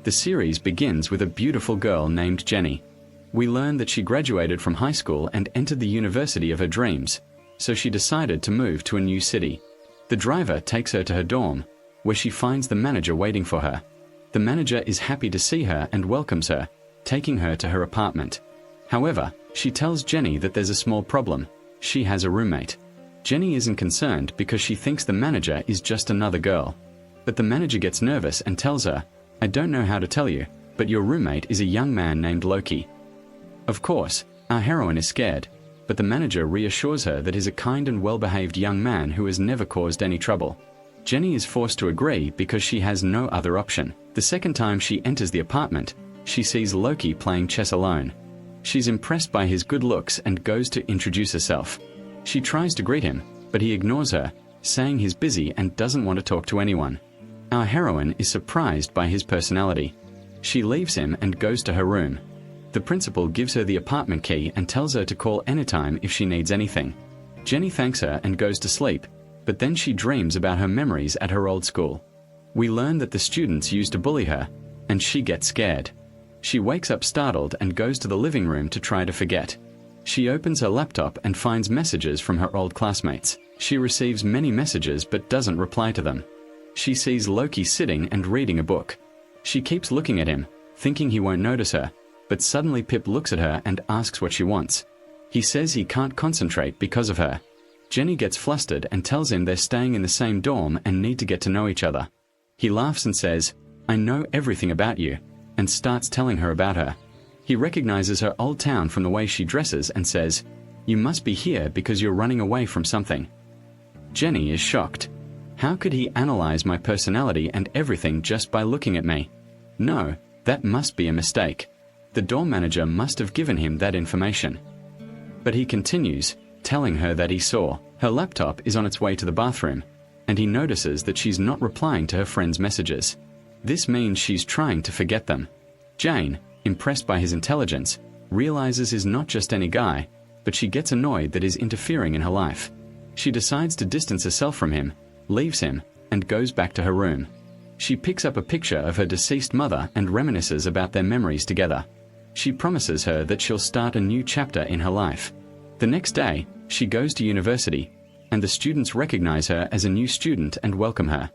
The series begins with a beautiful girl named Jenny. We learn that she graduated from high school and entered the university of her dreams, so she decided to move to a new city. The driver takes her to her dorm, where she finds the manager waiting for her. The manager is happy to see her and welcomes her, taking her to her apartment. However, she tells Jenny that there's a small problem. She has a roommate. Jenny isn't concerned because she thinks the manager is just another girl. But the manager gets nervous and tells her, "I don't know how to tell you, but your roommate is a young man named Loki." Of course, our heroine is scared, but the manager reassures her that he's a kind and well-behaved young man who has never caused any trouble. Jenny is forced to agree because she has no other option. The second time she enters the apartment, she sees Loki playing chess alone. She's impressed by his good looks and goes to introduce herself. She tries to greet him, but he ignores her, saying he's busy and doesn't want to talk to anyone. Our heroine is surprised by his personality. She leaves him and goes to her room. The principal gives her the apartment key and tells her to call anytime if she needs anything. Jenny thanks her and goes to sleep, but then she dreams about her memories at her old school. We learn that the students used to bully her, and she gets scared. She wakes up startled and goes to the living room to try to forget. She opens her laptop and finds messages from her old classmates. She receives many messages but doesn't reply to them. She sees Loki sitting and reading a book. She keeps looking at him, thinking he won't notice her, but suddenly Pip looks at her and asks what she wants. He says he can't concentrate because of her. Jenny gets flustered and tells him they're staying in the same dorm and need to get to know each other. He laughs and says, "I know everything about you," and starts telling her about her. He recognizes her old town from the way she dresses and says, "You must be here because you're running away from something." Jenny is shocked. How could he analyze my personality and everything just by looking at me? No, that must be a mistake. The dorm manager must have given him that information. But he continues, telling her that he saw her laptop is on its way to the bathroom, and he notices that she's not replying to her friend's messages. This means she's trying to forget them. Jane, impressed by his intelligence, realizes he's not just any guy, but she gets annoyed that he's interfering in her life. She decides to distance herself from him, leaves him, and goes back to her room. She picks up a picture of her deceased mother and reminisces about their memories together. She promises her that she'll start a new chapter in her life. The next day, she goes to university, and the students recognize her as a new student and welcome her.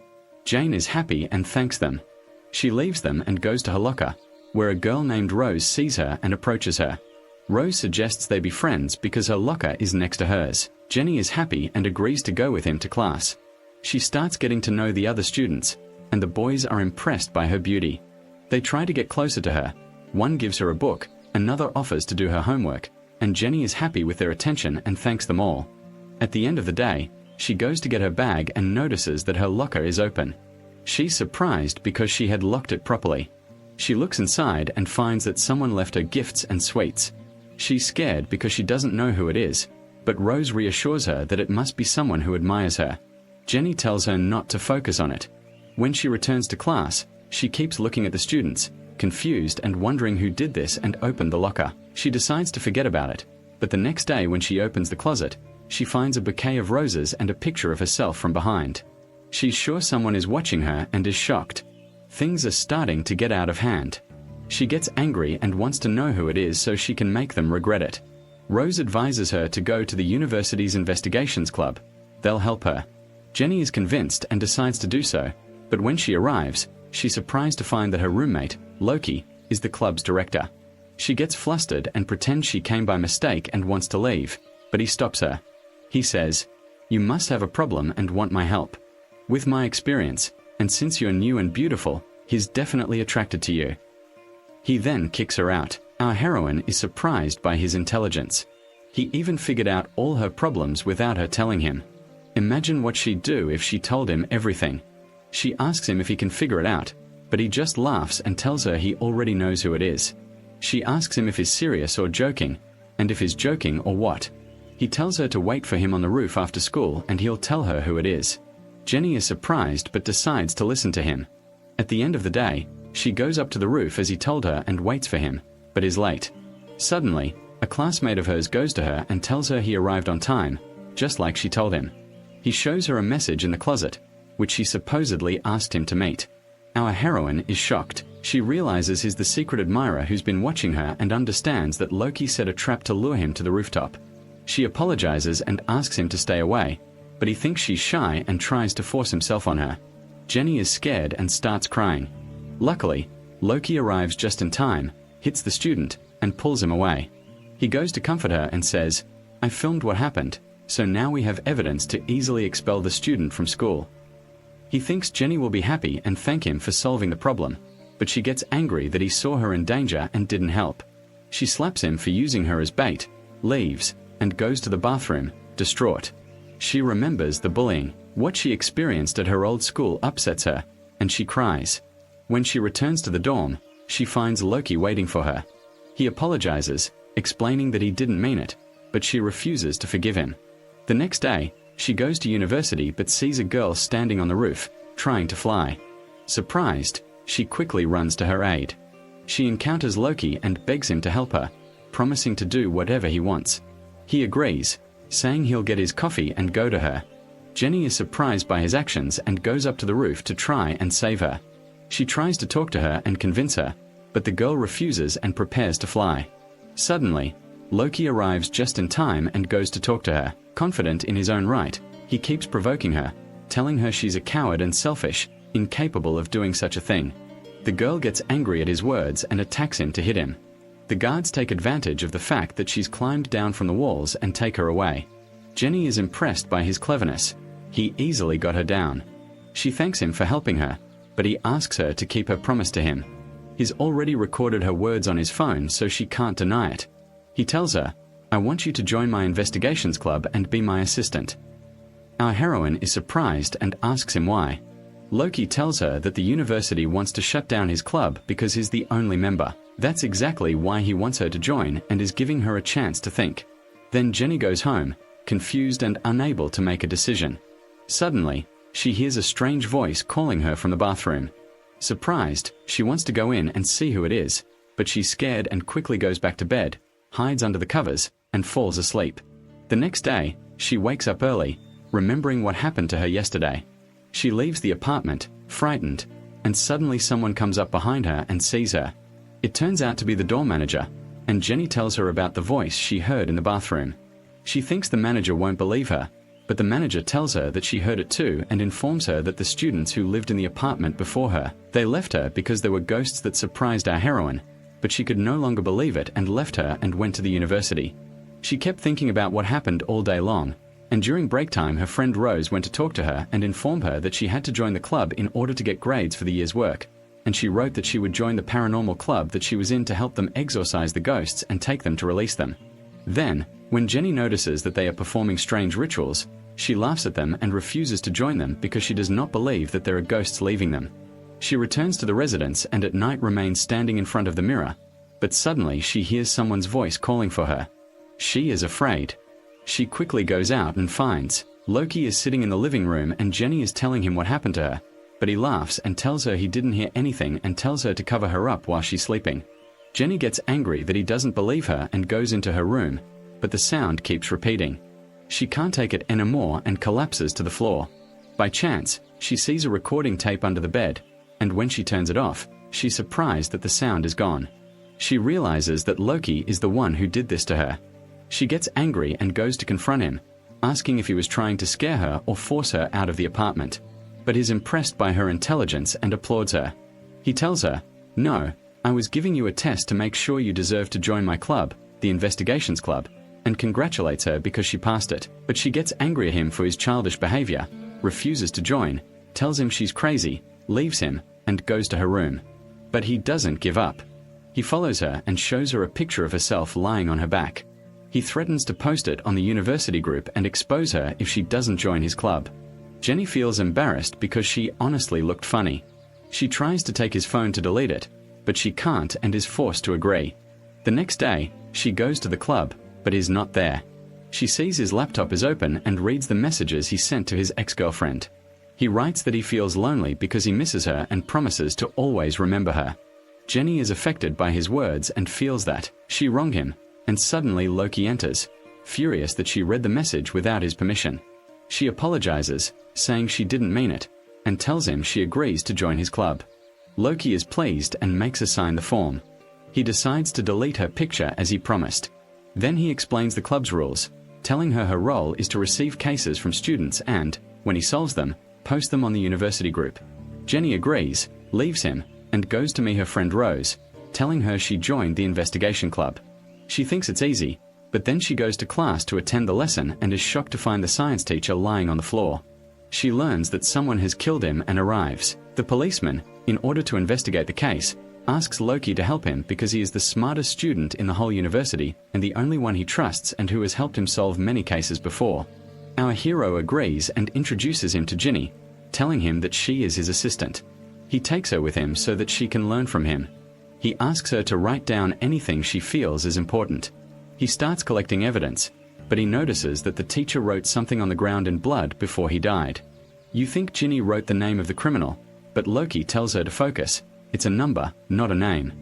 Jane is happy and thanks them. She leaves them and goes to her locker, where a girl named Rose sees her and approaches her. Rose suggests they be friends because her locker is next to hers. Jenny is happy and agrees to go with him to class. She starts getting to know the other students, and the boys are impressed by her beauty. They try to get closer to her. One gives her a book, another offers to do her homework, and Jenny is happy with their attention and thanks them all. At the end of the day, she goes to get her bag and notices that her locker is open. She's surprised because she had locked it properly. She looks inside and finds that someone left her gifts and sweets. She's scared because she doesn't know who it is, but Rose reassures her that it must be someone who admires her. Jenny tells her not to focus on it. When she returns to class, she keeps looking at the students, confused and wondering who did this and opened the locker. She decides to forget about it, but the next day when she opens the closet, she finds a bouquet of roses and a picture of herself from behind. She's sure someone is watching her and is shocked. Things are starting to get out of hand. She gets angry and wants to know who it is so she can make them regret it. Rose advises her to go to the university's investigations club. They'll help her. Jenny is convinced and decides to do so, but when she arrives, she's surprised to find that her roommate, Loki, is the club's director. She gets flustered and pretends she came by mistake and wants to leave, but he stops her. He says, "You must have a problem and want my help. With my experience, and since you're new and beautiful, he's definitely attracted to you." He then kicks her out. Our heroine is surprised by his intelligence. He even figured out all her problems without her telling him. Imagine what she'd do if she told him everything. She asks him if he can figure it out, but he just laughs and tells her he already knows who it is. She asks him if he's serious or joking, and if he's joking or what. He tells her to wait for him on the roof after school and he'll tell her who it is. Jenny is surprised but decides to listen to him. At the end of the day, she goes up to the roof as he told her and waits for him, but is late. Suddenly, a classmate of hers goes to her and tells her he arrived on time, just like she told him. He shows her a message in the closet, which she supposedly asked him to meet. Our heroine is shocked. She realizes he's the secret admirer who's been watching her and understands that Loki set a trap to lure him to the rooftop. She apologizes and asks him to stay away, but he thinks she's shy and tries to force himself on her. Jenny is scared and starts crying. Luckily, Loki arrives just in time, hits the student, and pulls him away. He goes to comfort her and says, "I filmed what happened, so now we have evidence to easily expel the student from school." He thinks Jenny will be happy and thank him for solving the problem, but she gets angry that he saw her in danger and didn't help. She slaps him for using her as bait, leaves, and goes to the bathroom, distraught. She remembers the bullying. What she experienced at her old school upsets her, and she cries. When she returns to the dorm, she finds Loki waiting for her. He apologizes, explaining that he didn't mean it, but she refuses to forgive him. The next day, she goes to university but sees a girl standing on the roof, trying to fly. Surprised, she quickly runs to her aid. She encounters Loki and begs him to help her, promising to do whatever he wants. He agrees, saying he'll get his coffee and go to her. Jenny is surprised by his actions and goes up to the roof to try and save her. She tries to talk to her and convince her, but the girl refuses and prepares to fly. Suddenly, Loki arrives just in time and goes to talk to her. Confident in his own right, he keeps provoking her, telling her she's a coward and selfish, incapable of doing such a thing. The girl gets angry at his words and attacks him to hit him. The guards take advantage of the fact that she's climbed down from the walls and take her away. Jenny is impressed by his cleverness. He easily got her down. She thanks him for helping her, but he asks her to keep her promise to him. He's already recorded her words on his phone, so she can't deny it. He tells her, "I want you to join my investigations club and be my assistant." Our heroine is surprised and asks him why. Loki tells her that the university wants to shut down his club because he's the only member. That's exactly why he wants her to join and is giving her a chance to think. Then Jenny goes home, confused and unable to make a decision. Suddenly, she hears a strange voice calling her from the bathroom. Surprised, she wants to go in and see who it is, but she's scared and quickly goes back to bed, hides under the covers, and falls asleep. The next day, she wakes up early, remembering what happened to her yesterday. She leaves the apartment, frightened, and suddenly someone comes up behind her and sees her. It turns out to be the dorm manager, and Jenny tells her about the voice she heard in the bathroom. She thinks the manager won't believe her, but the manager tells her that she heard it too and informs her that the students who lived in the apartment before her, they left her because there were ghosts that surprised our heroine, but she could no longer believe it and left her and went to the university. She kept thinking about what happened all day long, and during break time her friend Rose went to talk to her and informed her that she had to join the club in order to get grades for the year's work, and she wrote that she would join the paranormal club that she was in to help them exorcise the ghosts and take them to release them. Then, when Jenny notices that they are performing strange rituals, she laughs at them and refuses to join them because she does not believe that there are ghosts leaving them. She returns to the residence and at night remains standing in front of the mirror, but suddenly she hears someone's voice calling for her. She is afraid. She quickly goes out and finds Loki is sitting in the living room and Jenny is telling him what happened to her, but he laughs and tells her he didn't hear anything and tells her to cover her up while she's sleeping. Jenny gets angry that he doesn't believe her and goes into her room, but the sound keeps repeating. She can't take it anymore and collapses to the floor. By chance, she sees a recording tape under the bed, and when she turns it off, she's surprised that the sound is gone. She realizes that Loki is the one who did this to her. She gets angry and goes to confront him, asking if he was trying to scare her or force her out of the apartment. But he's impressed by her intelligence and applauds her. He tells her, "No, I was giving you a test to make sure you deserve to join my club, the Investigations Club," and congratulates her because she passed it. But she gets angry at him for his childish behavior, refuses to join, tells him she's crazy, leaves him, and goes to her room. But he doesn't give up. He follows her and shows her a picture of herself lying on her back. He threatens to post it on the university group and expose her if she doesn't join his club. Jenny feels embarrassed because she honestly looked funny. She tries to take his phone to delete it, but she can't and is forced to agree. The next day, she goes to the club, but is not there. She sees his laptop is open and reads the messages he sent to his ex-girlfriend. He writes that he feels lonely because he misses her and promises to always remember her. Jenny is affected by his words and feels that she wronged him, and suddenly Loki enters, furious that she read the message without his permission. She apologizes, saying she didn't mean it, and tells him she agrees to join his club. Loki is pleased and makes her sign the form. He decides to delete her picture as he promised. Then he explains the club's rules, telling her her role is to receive cases from students and, when he solves them, post them on the university group. Jenny agrees, leaves him, and goes to meet her friend Rose, telling her she joined the investigation club. She thinks it's easy, but then she goes to class to attend the lesson and is shocked to find the science teacher lying on the floor. She learns that someone has killed him and arrives. The policeman, in order to investigate the case, asks Loki to help him because he is the smartest student in the whole university and the only one he trusts and who has helped him solve many cases before. Our hero agrees and introduces him to Ginny, telling him that she is his assistant. He takes her with him so that she can learn from him. He asks her to write down anything she feels is important. He starts collecting evidence, but he notices that the teacher wrote something on the ground in blood before he died. You think Ginny wrote the name of the criminal, but Loki tells her to focus. It's a number, not a name.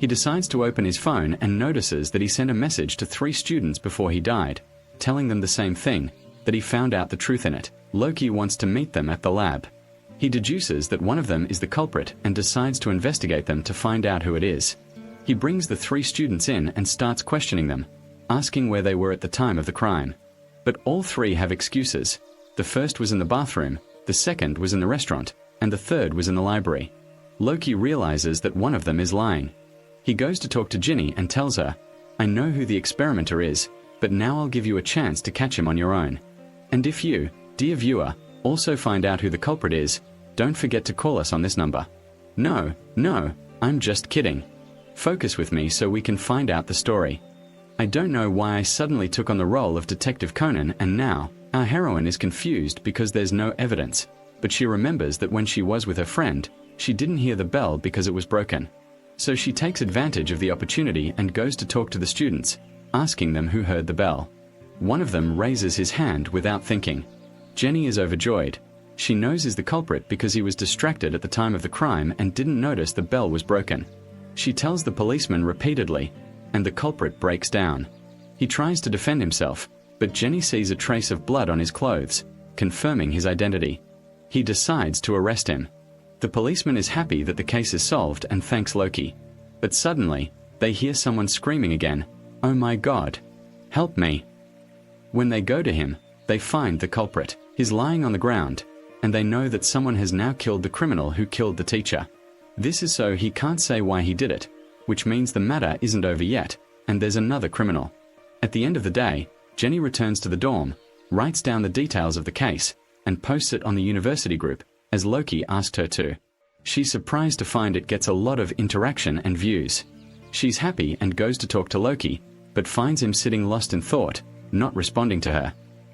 He decides to open his phone and notices that he sent a message to 3 students before he died, telling them the same thing, that he found out the truth in it. Loki wants to meet them at the lab. He deduces that one of them is the culprit and decides to investigate them to find out who it is. He brings the 3 students in and starts questioning them, asking where they were at the time of the crime. But all 3 have excuses. The first was in the bathroom, the second was in the restaurant, and the third was in the library. Loki realizes that one of them is lying. He goes to talk to Ginny and tells her, "I know who the experimenter is, but now I'll give you a chance to catch him on your own. And if you, dear viewer, also find out who the culprit is, don't forget to call us on this number." No, I'm just kidding. Focus with me so we can find out the story. I don't know why I suddenly took on the role of Detective Conan, and now, our heroine is confused because there's no evidence, but she remembers that when she was with her friend, she didn't hear the bell because it was broken. So she takes advantage of the opportunity and goes to talk to the students, asking them who heard the bell. One of them raises his hand without thinking. Jenny is overjoyed. She knows he's the culprit because he was distracted at the time of the crime and didn't notice the bell was broken. She tells the policeman repeatedly, and the culprit breaks down. He tries to defend himself, but Jenny sees a trace of blood on his clothes, confirming his identity. He decides to arrest him. The policeman is happy that the case is solved and thanks Loki. But suddenly, they hear someone screaming again, "Oh my God! Help me!" When they go to him, they find the culprit. He's lying on the ground, and they know that someone has now killed the criminal who killed the teacher. This is so he can't say why he did it, which means the matter isn't over yet, and there's another criminal. At the end of the day, Jenny returns to the dorm, writes down the details of the case, and posts it on the university group, as Loki asked her to. She's surprised to find it gets a lot of interaction and views. She's happy and goes to talk to Loki, but finds him sitting lost in thought, not responding to her.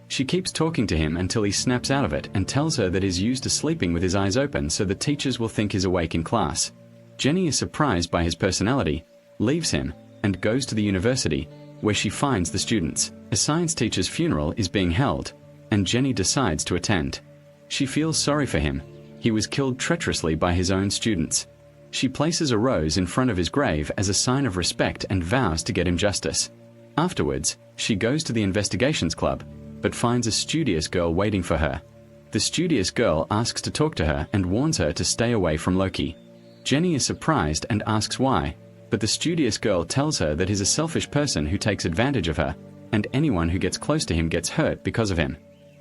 She keeps talking to him until he snaps out of it and tells her that he's used to sleeping with his eyes open so the teachers will think he's awake in class. Jenny is surprised by his personality, leaves him, and goes to the university, where she finds the students. A science teacher's funeral is being held, and Jenny decides to attend. She feels sorry for him. He was killed treacherously by his own students. She places a rose in front of his grave as a sign of respect and vows to get him justice. Afterwards, she goes to the investigations club, but finds a studious girl waiting for her. The studious girl asks to talk to her and warns her to stay away from Loki. Jenny is surprised and asks why, but the studious girl tells her that he's a selfish person who takes advantage of her, and anyone who gets close to him gets hurt because of him.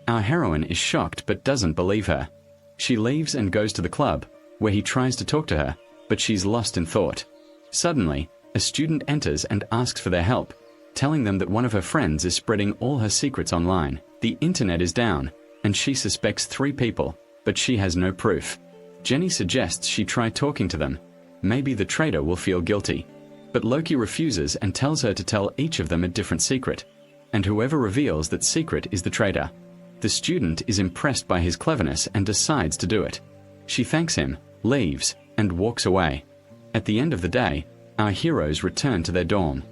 Our heroine is shocked but doesn't believe her. She leaves and goes to the club, where he tries to talk to her, but she's lost in thought. Suddenly, a student enters and asks for their help, telling them that one of her friends is spreading all her secrets online. The internet is down, and she suspects 3 people, but she has no proof. Jenny suggests she try talking to them. Maybe the traitor will feel guilty. But Loki refuses and tells her to tell each of them a different secret, and whoever reveals that secret is the traitor. The student is impressed by his cleverness and decides to do it. She thanks him, leaves, and walks away. At the end of the day, our heroes return to their dorm.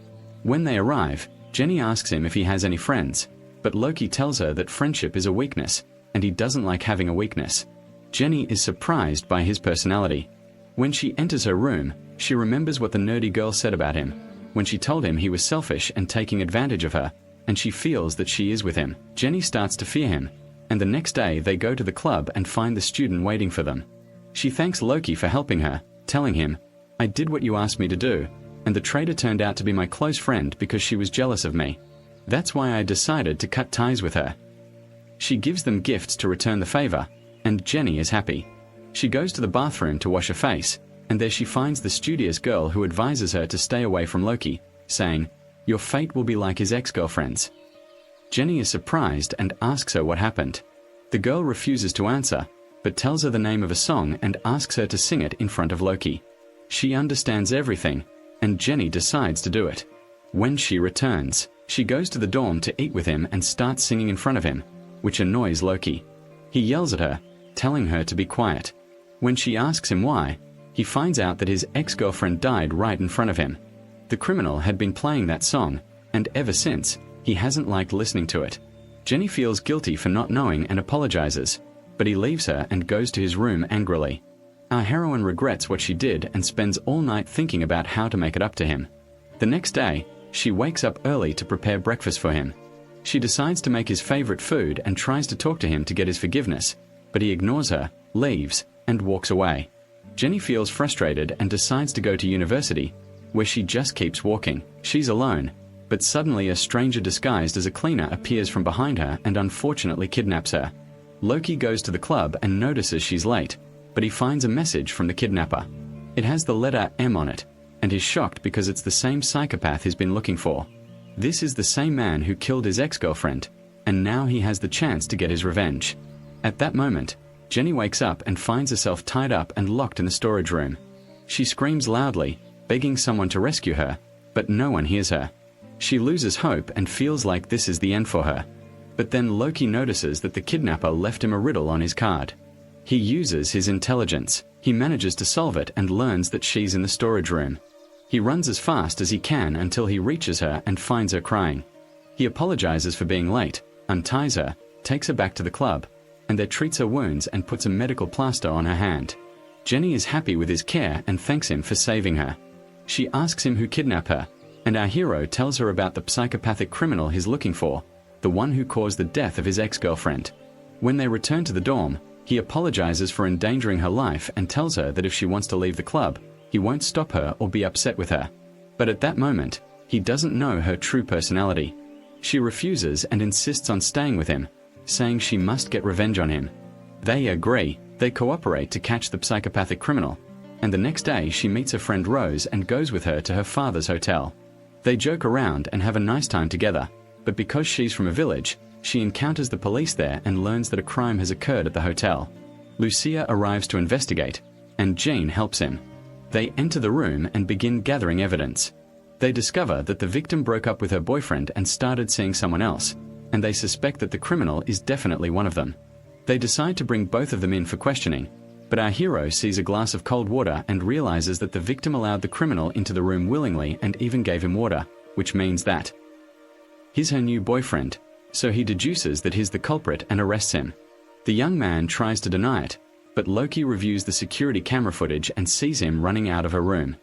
When they arrive, Jenny asks him if he has any friends, but Loki tells her that friendship is a weakness, and he doesn't like having a weakness. Jenny is surprised by his personality. When she enters her room, she remembers what the nerdy girl said about him, when she told him he was selfish and taking advantage of her, and she feels that she is with him. Jenny starts to fear him, and the next day they go to the club and find the student waiting for them. She thanks Loki for helping her, telling him, "I did what you asked me to do, and the traitor turned out to be my close friend because she was jealous of me. That's why I decided to cut ties with her." She gives them gifts to return the favor, and Jenny is happy. She goes to the bathroom to wash her face, and there she finds the studious girl who advises her to stay away from Loki, saying, "Your fate will be like his ex-girlfriend's." Jenny is surprised and asks her what happened. The girl refuses to answer, but tells her the name of a song and asks her to sing it in front of Loki. She understands everything, and Jenny decides to do it. When she returns, she goes to the dorm to eat with him and starts singing in front of him, which annoys Loki. He yells at her, telling her to be quiet. When she asks him why, he finds out that his ex-girlfriend died right in front of him. The criminal had been playing that song, and ever since, he hasn't liked listening to it. Jenny feels guilty for not knowing and apologizes, but he leaves her and goes to his room angrily. Our heroine regrets what she did and spends all night thinking about how to make it up to him. The next day, she wakes up early to prepare breakfast for him. She decides to make his favorite food and tries to talk to him to get his forgiveness, but he ignores her, leaves, and walks away. Jenny feels frustrated and decides to go to university, where she just keeps walking. She's alone, but suddenly a stranger disguised as a cleaner appears from behind her and unfortunately kidnaps her. Loki goes to the club and notices she's late, but he finds a message from the kidnapper. It has the letter M on it, and he's shocked because it's the same psychopath he's been looking for. This is the same man who killed his ex-girlfriend, and now he has the chance to get his revenge. At that moment, Jenny wakes up and finds herself tied up and locked in the storage room. She screams loudly, begging someone to rescue her, but no one hears her. She loses hope and feels like this is the end for her. But then Loki notices that the kidnapper left him a riddle on his card. He uses his intelligence. He manages to solve it and learns that she's in the storage room. He runs as fast as he can until he reaches her and finds her crying. He apologizes for being late, unties her, takes her back to the club, and there treats her wounds and puts a medical plaster on her hand. Jenny is happy with his care and thanks him for saving her. She asks him who kidnapped her, and our hero tells her about the psychopathic criminal he's looking for, the one who caused the death of his ex-girlfriend. When they return to the dorm, he apologizes for endangering her life and tells her that if she wants to leave the club, he won't stop her or be upset with her. But at that moment, he doesn't know her true personality. She refuses and insists on staying with him, saying she must get revenge on him. They agree. They cooperate to catch the psychopathic criminal, and the next day she meets her friend Rose and goes with her to her father's hotel. They joke around and have a nice time together, but because she's from a village, she encounters the police there and learns that a crime has occurred at the hotel. Lucia arrives to investigate, and Jean helps him. They enter the room and begin gathering evidence. They discover that the victim broke up with her boyfriend and started seeing someone else, and they suspect that the criminal is definitely one of them. They decide to bring both of them in for questioning, but our hero sees a glass of cold water and realizes that the victim allowed the criminal into the room willingly and even gave him water, which means that he's her new boyfriend, so he deduces that he's the culprit and arrests him. The young man tries to deny it, but Loki reviews the security camera footage and sees him running out of her room.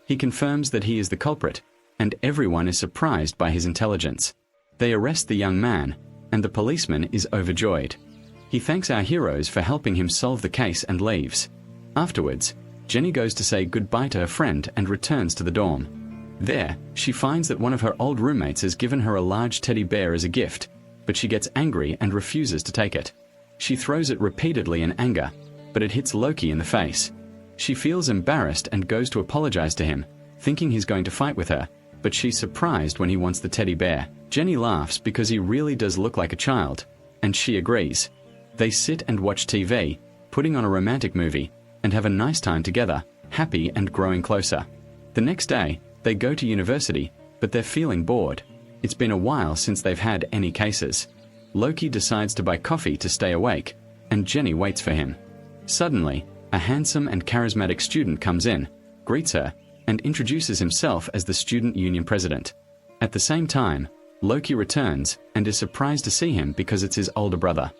He confirms that he is the culprit, and everyone is surprised by his intelligence. They arrest the young man, and the policeman is overjoyed. He thanks our heroes for helping him solve the case and leaves. Afterwards, Jenny goes to say goodbye to her friend and returns to the dorm. There, she finds that one of her old roommates has given her a large teddy bear as a gift, but she gets angry and refuses to take it. She throws it repeatedly in anger, but it hits Loki in the face. She feels embarrassed and goes to apologize to him, thinking he's going to fight with her, but she's surprised when he wants the teddy bear. Jenny laughs because he really does look like a child, and she agrees. They sit and watch TV, putting on a romantic movie, and have a nice time together, happy and growing closer. The next day, they go to university, but they're feeling bored. It's been a while since they've had any cases. Loki decides to buy coffee to stay awake, and Jenny waits for him. Suddenly, a handsome and charismatic student comes in, greets her, and introduces himself as the student union president. At the same time, Loki returns and is surprised to see him because it's his older brother.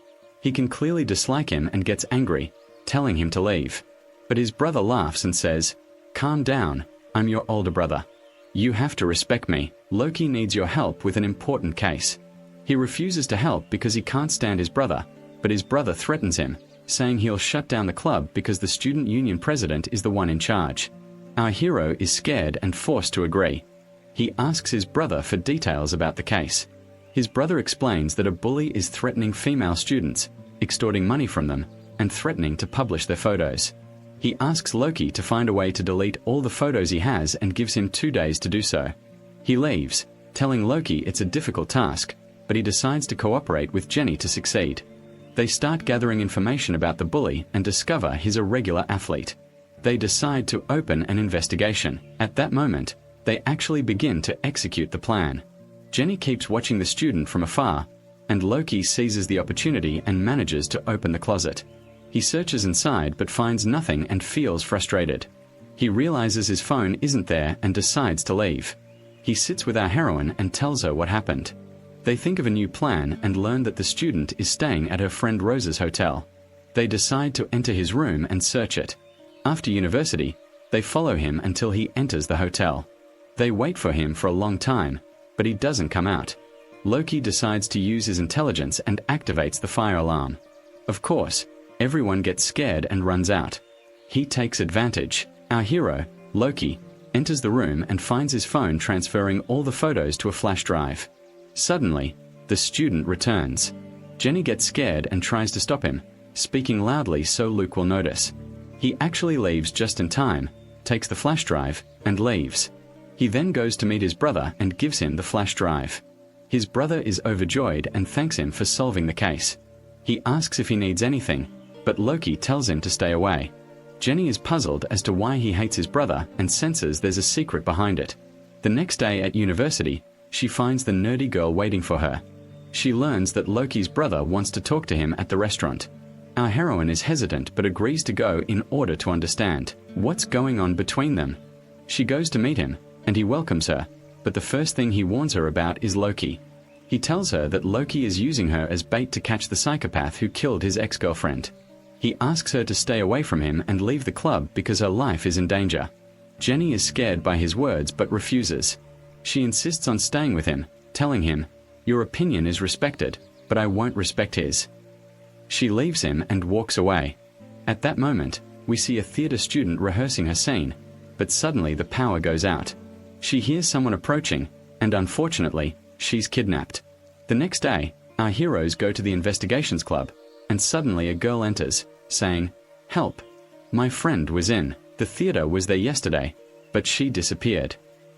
He can clearly dislike him and gets angry, telling him to leave. But his brother laughs and says, "Calm down, I'm your older brother. You have to respect me. Loki needs your help with an important case." He refuses to help because he can't stand his brother, but his brother threatens him, saying he'll shut down the club because the student union president is the one in charge. Our hero is scared and forced to agree. He asks his brother for details about the case. His brother explains that a bully is threatening female students, extorting money from them, and threatening to publish their photos. He asks Loki to find a way to delete all the photos he has and gives him 2 days to do so. He leaves, telling Loki it's a difficult task, but he decides to cooperate with Jenny to succeed. They start gathering information about the bully and discover he's a regular athlete. They decide to open an investigation. At that moment, they actually begin to execute the plan. Jenny keeps watching the student from afar, and Loki seizes the opportunity and manages to open the closet. He searches inside but finds nothing and feels frustrated. He realizes his phone isn't there and decides to leave. He sits with our heroine and tells her what happened. They think of a new plan and learn that the student is staying at her friend Rose's hotel. They decide to enter his room and search it. After university, they follow him until he enters the hotel. They wait for him for a long time, but he doesn't come out. Loki decides to use his intelligence and activates the fire alarm. Of course, everyone gets scared and runs out. He takes advantage. Our hero, Loki, enters the room and finds his phone transferring all the photos to a flash drive. Suddenly, the student returns. Jenny gets scared and tries to stop him, speaking loudly so Luke will notice. He actually leaves just in time, takes the flash drive, and leaves. He then goes to meet his brother and gives him the flash drive. His brother is overjoyed and thanks him for solving the case. He asks if he needs anything, but Loki tells him to stay away. Jenny is puzzled as to why he hates his brother and senses there's a secret behind it. The next day at university, she finds the nerdy girl waiting for her. She learns that Loki's brother wants to talk to him at the restaurant. Our heroine is hesitant but agrees to go in order to understand what's going on between them. She goes to meet him, and he welcomes her, but the first thing he warns her about is Loki. He tells her that Loki is using her as bait to catch the psychopath who killed his ex-girlfriend. He asks her to stay away from him and leave the club because her life is in danger. Jenny is scared by his words but refuses. She insists on staying with him, telling him, "Your opinion is respected, but I won't respect his." She leaves him and walks away. At that moment, we see a theater student rehearsing her scene, but suddenly the power goes out. She hears someone approaching, and unfortunately, she's kidnapped. The next day, our heroes go to the investigations club, and suddenly a girl enters, saying, "Help! My friend was in the theater was there yesterday, but she disappeared."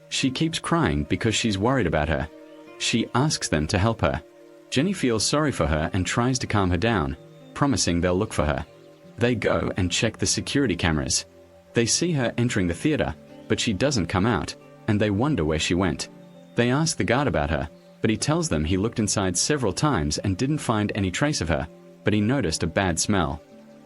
She keeps crying because she's worried about her. She asks them to help her. Jenny feels sorry for her and tries to calm her down, promising they'll look for her. They go and check the security cameras. They see her entering the theater, but she doesn't come out, and they wonder where she went. They ask the guard about her, but he tells them he looked inside several times and didn't find any trace of her, but he noticed a bad smell.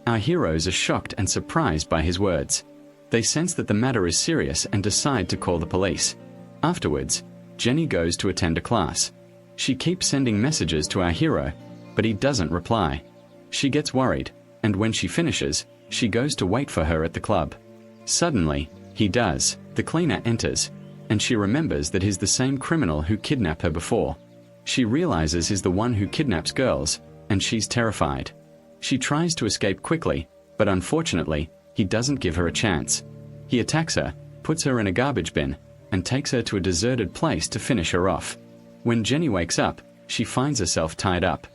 Our heroes are shocked and surprised by his words. They sense that the matter is serious and decide to call the police. Afterwards, Jenny goes to attend a class. She keeps sending messages to our hero, but he doesn't reply. She gets worried, and when she finishes, she goes to wait for her at the club. Suddenly, he does. The cleaner enters, and she remembers that he's the same criminal who kidnapped her before. She realizes he's the one who kidnaps girls, and she's terrified. She tries to escape quickly, but unfortunately, he doesn't give her a chance. He attacks her, puts her in a garbage bin, and takes her to a deserted place to finish her off. When Jenny wakes up, she finds herself tied up.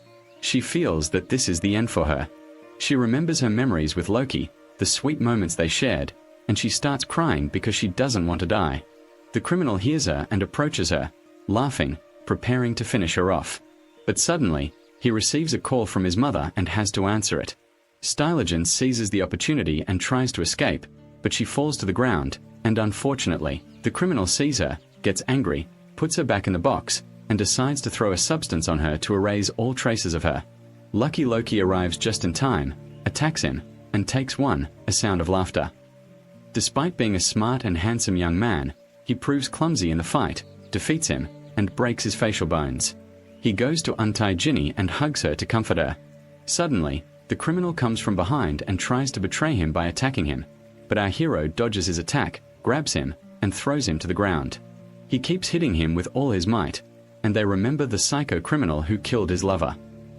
She feels that this is the end for her. She remembers her memories with Loki, the sweet moments they shared, and she starts crying because she doesn't want to die. The criminal hears her and approaches her, laughing, preparing to finish her off. But suddenly, he receives a call from his mother and has to answer it. Styligen seizes the opportunity and tries to escape, but she falls to the ground, and unfortunately, the criminal sees her, gets angry, puts her back in the box, and decides to throw a substance on her to erase all traces of her. Lucky Loki arrives just in time, attacks him, and takes a sound of laughter. Despite being a smart and handsome young man, he proves clumsy in the fight, defeats him, and breaks his facial bones. He goes to untie Ginny and hugs her to comfort her. Suddenly, the criminal comes from behind and tries to betray him by attacking him, but our hero dodges his attack, grabs him, and throws him to the ground. He keeps hitting him with all his might, and they remember the psycho criminal who killed his lover.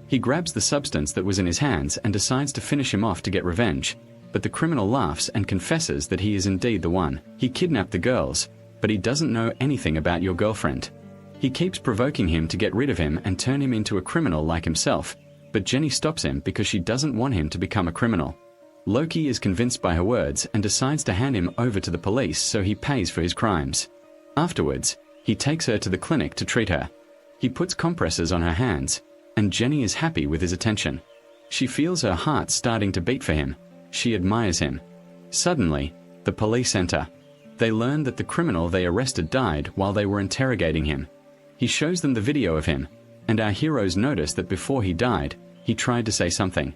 He grabs the substance that was in his hands and decides to finish him off to get revenge, but the criminal laughs and confesses that he is indeed the one. He kidnapped the girls, but he doesn't know anything about your girlfriend. He keeps provoking him to get rid of him and turn him into a criminal like himself, but Jenny stops him because she doesn't want him to become a criminal. Loki is convinced by her words and decides to hand him over to the police so he pays for his crimes. Afterwards, he takes her to the clinic to treat her. He puts compresses on her hands, and Jenny is happy with his attention. She feels her heart starting to beat for him. She admires him. Suddenly, the police enter. They learn that the criminal they arrested died while they were interrogating him. He shows them the video of him, and our heroes notice that before he died, he tried to say something.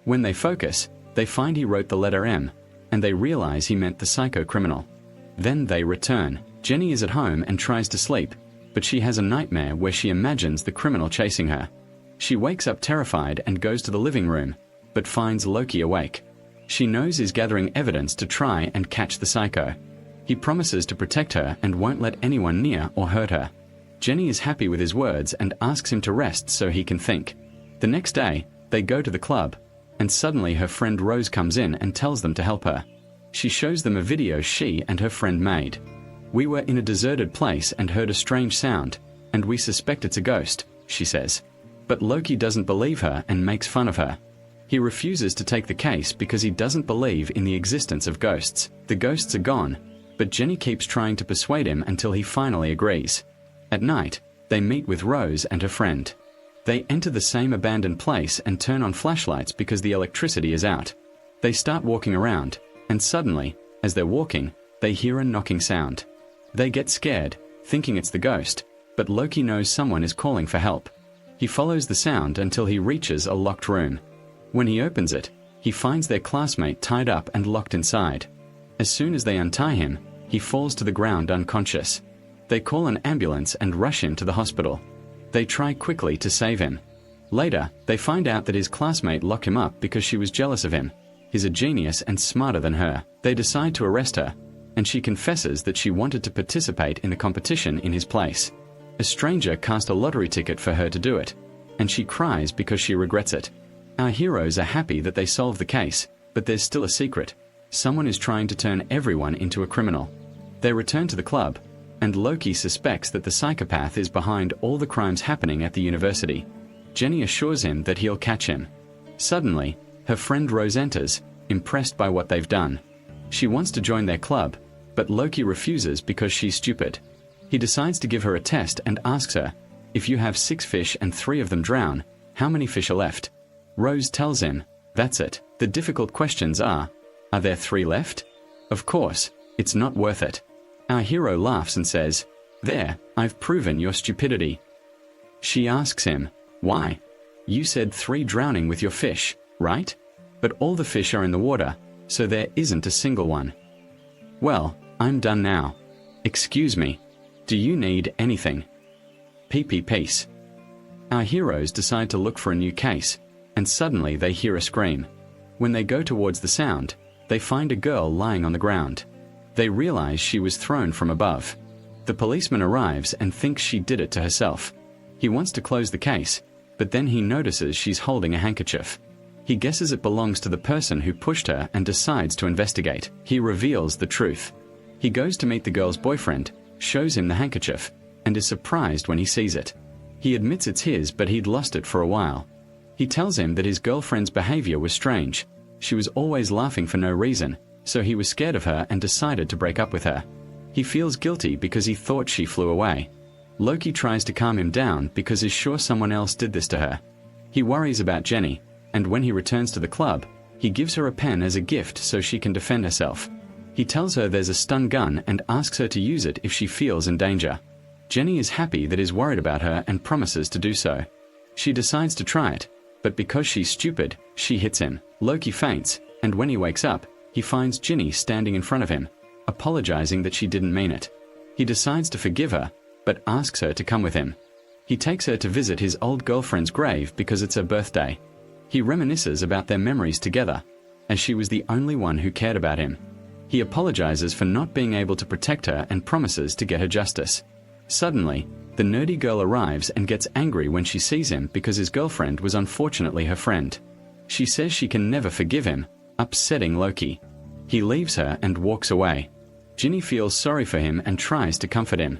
When they focus, they find he wrote the letter M, and they realize he meant the psycho criminal. Then they return. Jenny is at home and tries to sleep, but she has a nightmare where she imagines the criminal chasing her. She wakes up terrified and goes to the living room, but finds Loki awake. She knows he's gathering evidence to try and catch the psycho. He promises to protect her and won't let anyone near or hurt her. Jenny is happy with his words and asks him to rest so he can think. The next day, they go to the club, and suddenly her friend Rose comes in and tells them to help her. She shows them a video she and her friend made. "We were in a deserted place and heard a strange sound, and we suspect it's a ghost," she says. But Loki doesn't believe her and makes fun of her. He refuses to take the case because he doesn't believe in the existence of ghosts. The ghosts are gone, but Jenny keeps trying to persuade him until he finally agrees. At night, they meet with Rose and her friend. They enter the same abandoned place and turn on flashlights because the electricity is out. They start walking around, and suddenly, as they're walking, they hear a knocking sound. They get scared, thinking it's the ghost, but Loki knows someone is calling for help. He follows the sound until he reaches a locked room. When he opens it, he finds their classmate tied up and locked inside. As soon as they untie him, he falls to the ground unconscious. They call an ambulance and rush him to the hospital. They try quickly to save him. Later, they find out that his classmate locked him up because she was jealous of him. He's a genius and smarter than her. They decide to arrest her, and she confesses that she wanted to participate in the competition in his place. A stranger cast a lottery ticket for her to do it, and she cries because she regrets it. Our heroes are happy that they solved the case, but there's still a secret. Someone is trying to turn everyone into a criminal. They return to the club, and Loki suspects that the psychopath is behind all the crimes happening at the university. Jenny assures him that he'll catch him. Suddenly, her friend Rose enters, impressed by what they've done. She wants to join their club, but Loki refuses because she's stupid. He decides to give her a test and asks her, "If you have 6 fish and 3 of them drown, how many fish are left?" Rose tells him, "That's it. The difficult questions are there 3 left? Of course, it's not worth it." Our hero laughs and says, "There, I've proven your stupidity." She asks him, "Why? You said 3 drowning with your fish, right? But all the fish are in the water, so there isn't a single one." "Well, I'm done now. Excuse me. Do you need anything?" Peace. Our heroes decide to look for a new case, and suddenly they hear a scream. When they go towards the sound, they find a girl lying on the ground. They realize she was thrown from above. The policeman arrives and thinks she did it to herself. He wants to close the case, but then he notices she's holding a handkerchief. He guesses it belongs to the person who pushed her and decides to investigate. He reveals the truth. He goes to meet the girl's boyfriend, shows him the handkerchief, and is surprised when he sees it. He admits it's his, but he'd lost it for a while. He tells him that his girlfriend's behavior was strange. She was always laughing for no reason, so he was scared of her and decided to break up with her. He feels guilty because he thought she flew away. Loki tries to calm him down because he's sure someone else did this to her. He worries about Jenny, and when he returns to the club, he gives her a pen as a gift so she can defend herself. He tells her there's a stun gun and asks her to use it if she feels in danger. Jenny is happy that he's worried about her and promises to do so. She decides to try it, but because she's stupid, she hits him. Loki faints, and when he wakes up, he finds Ginny standing in front of him, apologizing that she didn't mean it. He decides to forgive her, but asks her to come with him. He takes her to visit his old girlfriend's grave because it's her birthday. He reminisces about their memories together, as she was the only one who cared about him. He apologizes for not being able to protect her and promises to get her justice. Suddenly, the nerdy girl arrives and gets angry when she sees him because his girlfriend was unfortunately her friend. She says she can never forgive him, upsetting Loki. He leaves her and walks away. Ginny feels sorry for him and tries to comfort him.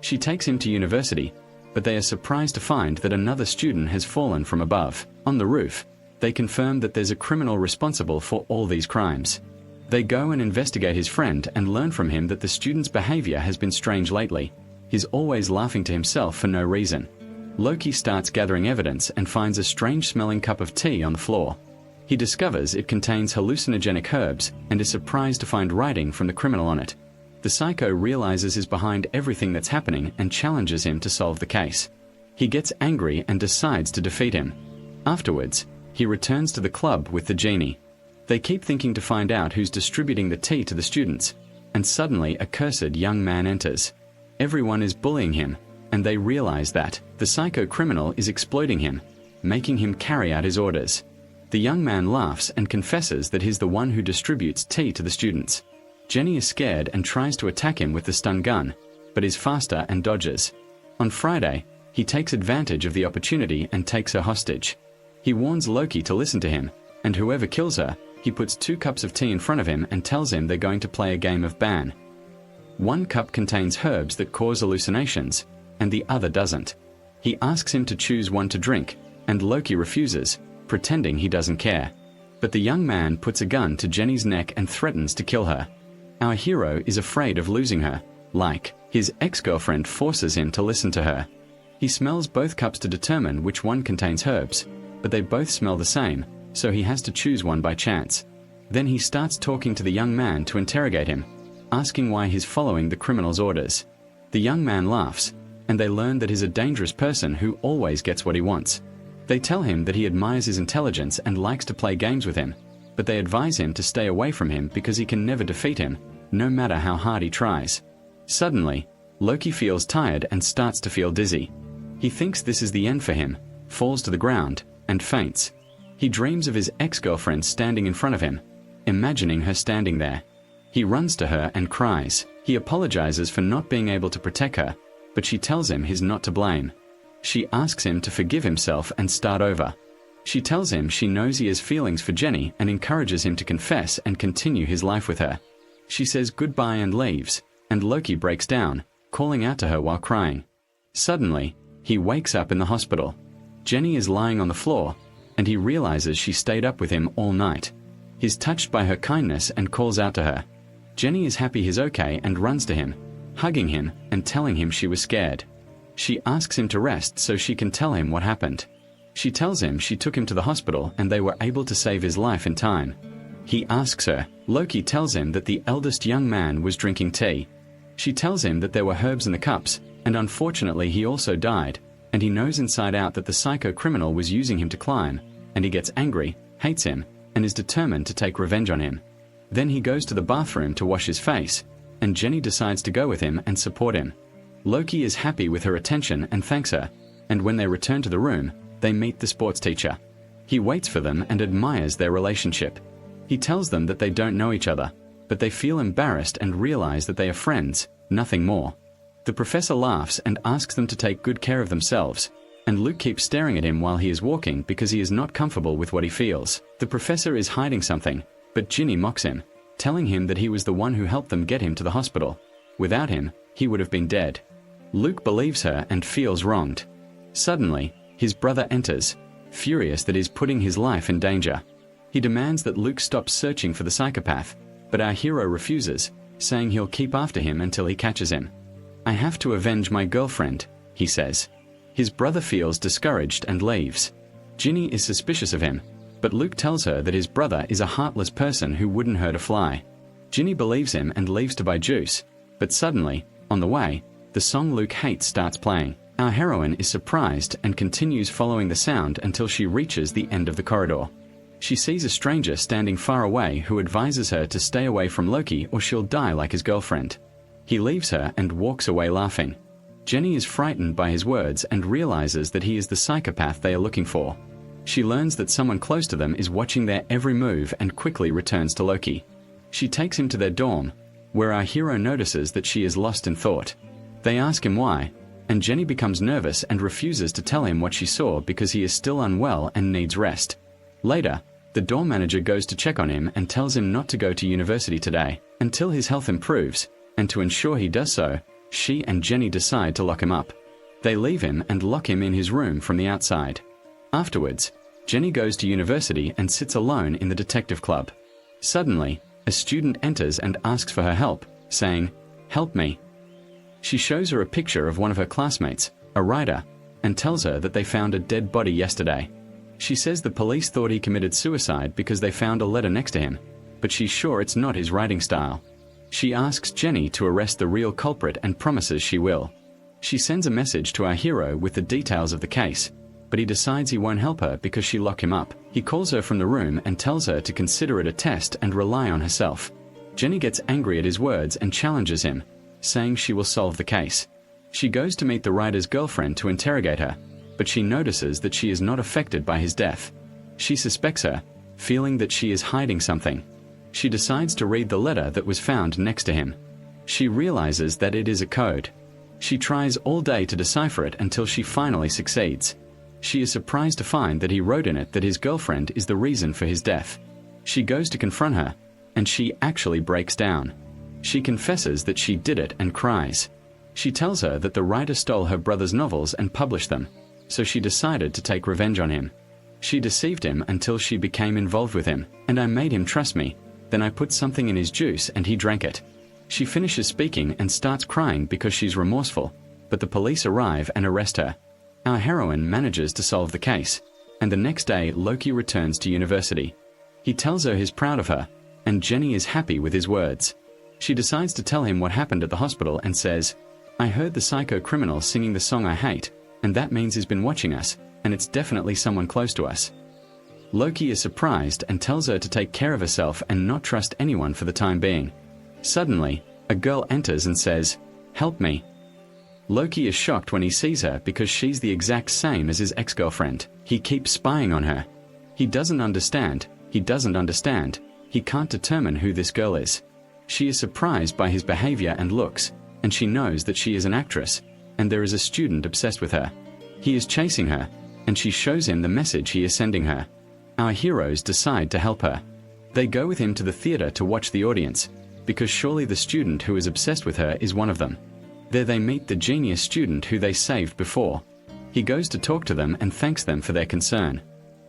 She takes him to university, but they are surprised to find that another student has fallen from above. On the roof, they confirm that there's a criminal responsible for all these crimes. They go and investigate his friend and learn from him that the student's behavior has been strange lately. He's always laughing to himself for no reason. Loki starts gathering evidence and finds a strange-smelling cup of tea on the floor. He discovers it contains hallucinogenic herbs and is surprised to find writing from the criminal on it. The psycho realizes he's behind everything that's happening and challenges him to solve the case. He gets angry and decides to defeat him. Afterwards, he returns to the club with the genie. They keep thinking to find out who's distributing the tea to the students, and suddenly a cursed young man enters. Everyone is bullying him, and they realize that the psycho criminal is exploiting him, making him carry out his orders. The young man laughs and confesses that he's the one who distributes tea to the students. Jenny is scared and tries to attack him with the stun gun, but is faster and dodges. On Friday, he takes advantage of the opportunity and takes her hostage. He warns Loki to listen to him, and whoever kills her, he puts 2 cups of tea in front of him and tells him they're going to play a game of ban. 1 cup contains herbs that cause hallucinations, and the other doesn't. He asks him to choose one to drink, and Loki refuses, pretending he doesn't care. But the young man puts a gun to Jenny's neck and threatens to kill her. Our hero is afraid of losing her, like his ex-girlfriend forces him to listen to her. He smells both cups to determine which one contains herbs, but they both smell the same, so he has to choose one by chance. Then he starts talking to the young man to interrogate him, asking why he's following the criminal's orders. The young man laughs, and they learn that he's a dangerous person who always gets what he wants. They tell him that he admires his intelligence and likes to play games with him, but they advise him to stay away from him because he can never defeat him, no matter how hard he tries. Suddenly, Loki feels tired and starts to feel dizzy. He thinks this is the end for him, falls to the ground, and faints. He dreams of his ex-girlfriend standing in front of him, imagining her standing there. He runs to her and cries. He apologizes for not being able to protect her, but she tells him he's not to blame. She asks him to forgive himself and start over. She tells him she knows he has feelings for Jenny and encourages him to confess and continue his life with her. She says goodbye and leaves, and Loki breaks down, calling out to her while crying. Suddenly, he wakes up in the hospital. Jenny is lying on the floor, and he realizes she stayed up with him all night. He's touched by her kindness and calls out to her. Jenny is happy he's okay and runs to him, hugging him and telling him she was scared. She asks him to rest so she can tell him what happened. She tells him she took him to the hospital and they were able to save his life in time. He asks her. Loki tells him that the eldest young man was drinking tea. She tells him that there were herbs in the cups, and unfortunately he also died, and he knows inside out that the psycho criminal was using him to climb, and he gets angry, hates him, and is determined to take revenge on him. Then he goes to the bathroom to wash his face, and Jenny decides to go with him and support him. Loki is happy with her attention and thanks her, and when they return to the room, they meet the sports teacher. He waits for them and admires their relationship. He tells them that they don't know each other, but they feel embarrassed and realize that they are friends, nothing more. The professor laughs and asks them to take good care of themselves, and Luke keeps staring at him while he is walking because he is not comfortable with what he feels. The professor is hiding something, but Ginny mocks him, telling him that he was the one who helped them get him to the hospital. Without him, he would have been dead. Luke believes her and feels wronged. Suddenly, his brother enters, furious that he's putting his life in danger. He demands that Luke stop searching for the psychopath, but our hero refuses, saying he'll keep after him until he catches him. "I have to avenge my girlfriend," he says. His brother feels discouraged and leaves. Ginny is suspicious of him, but Luke tells her that his brother is a heartless person who wouldn't hurt a fly. Ginny believes him and leaves to buy juice, but suddenly, on the way, the song Luke hates starts playing. Our heroine is surprised and continues following the sound until she reaches the end of the corridor. She sees a stranger standing far away who advises her to stay away from Loki or she'll die like his girlfriend. He leaves her and walks away laughing. Jenny is frightened by his words and realizes that he is the psychopath they are looking for. She learns that someone close to them is watching their every move and quickly returns to Loki. She takes him to their dorm, where our hero notices that she is lost in thought. They ask him why, and Jenny becomes nervous and refuses to tell him what she saw because he is still unwell and needs rest. Later, the dorm manager goes to check on him and tells him not to go to university today until his health improves, and to ensure he does so, she and Jenny decide to lock him up. They leave him and lock him in his room from the outside. Afterwards, Jenny goes to university and sits alone in the detective club. Suddenly, a student enters and asks for her help, saying, "Help me." She shows her a picture of one of her classmates, a writer, and tells her that they found a dead body yesterday. She says the police thought he committed suicide because they found a letter next to him, but she's sure it's not his writing style. She asks Jenny to arrest the real culprit and promises she will. She sends a message to our hero with the details of the case, but he decides he won't help her because she locked him up. He calls her from the room and tells her to consider it a test and rely on herself. Jenny gets angry at his words and challenges him, saying she will solve the case. She goes to meet the writer's girlfriend to interrogate her, but she notices that she is not affected by his death. She suspects her, feeling that she is hiding something. She decides to read the letter that was found next to him. She realizes that it is a code. She tries all day to decipher it until she finally succeeds. She is surprised to find that he wrote in it that his girlfriend is the reason for his death. She goes to confront her, and she actually breaks down. She confesses that she did it and cries. She tells her that the writer stole her brother's novels and published them, so she decided to take revenge on him. She deceived him until she became involved with him, and I made him trust me. Then I put something in his juice and he drank it. She finishes speaking and starts crying because she's remorseful, but the police arrive and arrest her. Our heroine manages to solve the case, and the next day Loki returns to university. He tells her he's proud of her, and Jenny is happy with his words. She decides to tell him what happened at the hospital and says, "I heard the psycho criminal singing the song I hate, and that means he's been watching us, and it's definitely someone close to us." Loki is surprised and tells her to take care of herself and not trust anyone for the time being. Suddenly, a girl enters and says, "Help me." Loki is shocked when he sees her because she's the exact same as his ex-girlfriend. He keeps spying on her. He doesn't understand. He can't determine who this girl is. She is surprised by his behavior and looks, and she knows that she is an actress, and there is a student obsessed with her. He is chasing her, and she shows him the message he is sending her. Our heroes decide to help her. They go with him to the theater to watch the audience, because surely the student who is obsessed with her is one of them. There they meet the genius student who they saved before. He goes to talk to them and thanks them for their concern.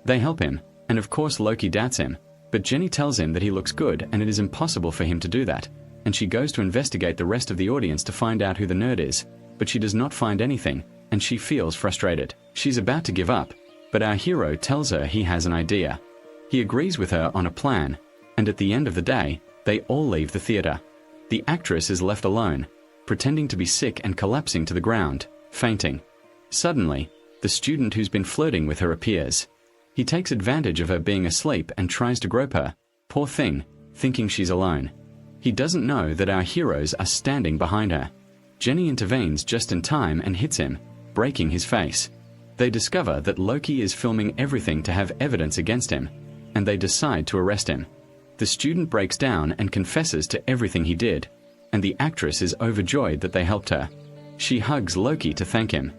They help him, and of course Loki doubts him, but Jenny tells him that he looks good and it is impossible for him to do that, and she goes to investigate the rest of the audience to find out who the nerd is, but she does not find anything, and she feels frustrated. She's about to give up, but our hero tells her he has an idea. He agrees with her on a plan, and at the end of the day, they all leave the theater. The actress is left alone, pretending to be sick and collapsing to the ground, fainting. Suddenly, the student who's been flirting with her appears. He takes advantage of her being asleep and tries to grope her, poor thing, thinking she's alone. He doesn't know that our heroes are standing behind her. Jenny intervenes just in time and hits him, breaking his face. They discover that Loki is filming everything to have evidence against him, and they decide to arrest him. The student breaks down and confesses to everything he did, and the actress is overjoyed that they helped her. She hugs Loki to thank him.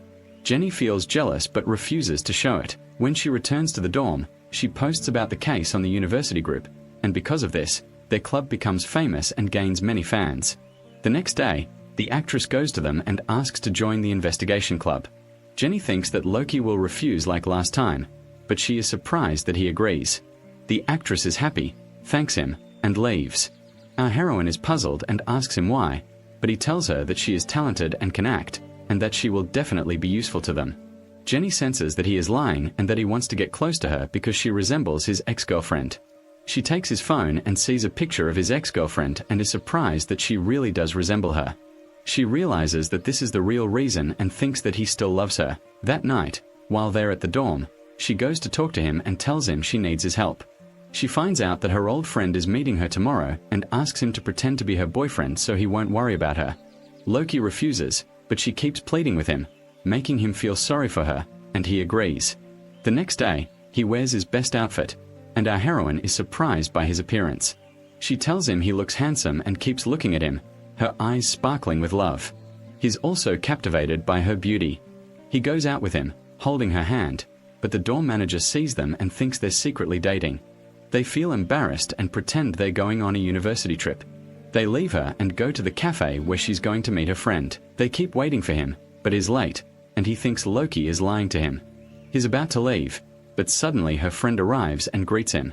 Jenny feels jealous but refuses to show it. When she returns to the dorm, she posts about the case on the university group, and because of this, their club becomes famous and gains many fans. The next day, the actress goes to them and asks to join the investigation club. Jenny thinks that Loki will refuse like last time, but she is surprised that he agrees. The actress is happy, thanks him, and leaves. Our heroine is puzzled and asks him why, but he tells her that she is talented and can act, and that she will definitely be useful to them. Jenny senses that he is lying and that he wants to get close to her because she resembles his ex-girlfriend. She takes his phone and sees a picture of his ex-girlfriend and is surprised that she really does resemble her. She realizes that this is the real reason and thinks that he still loves her. That night, while they're at the dorm, she goes to talk to him and tells him she needs his help. She finds out that her old friend is meeting her tomorrow and asks him to pretend to be her boyfriend so he won't worry about her. Loki refuses, but she keeps pleading with him, making him feel sorry for her, and he agrees. The next day, he wears his best outfit, and our heroine is surprised by his appearance. She tells him he looks handsome and keeps looking at him, her eyes sparkling with love. He's also captivated by her beauty. He goes out with him, holding her hand, but the dorm manager sees them and thinks they're secretly dating. They feel embarrassed and pretend they're going on a university trip. They leave her and go to the cafe where she's going to meet her friend. They keep waiting for him, but is late, and he thinks Loki is lying to him. He's about to leave, but suddenly her friend arrives and greets him.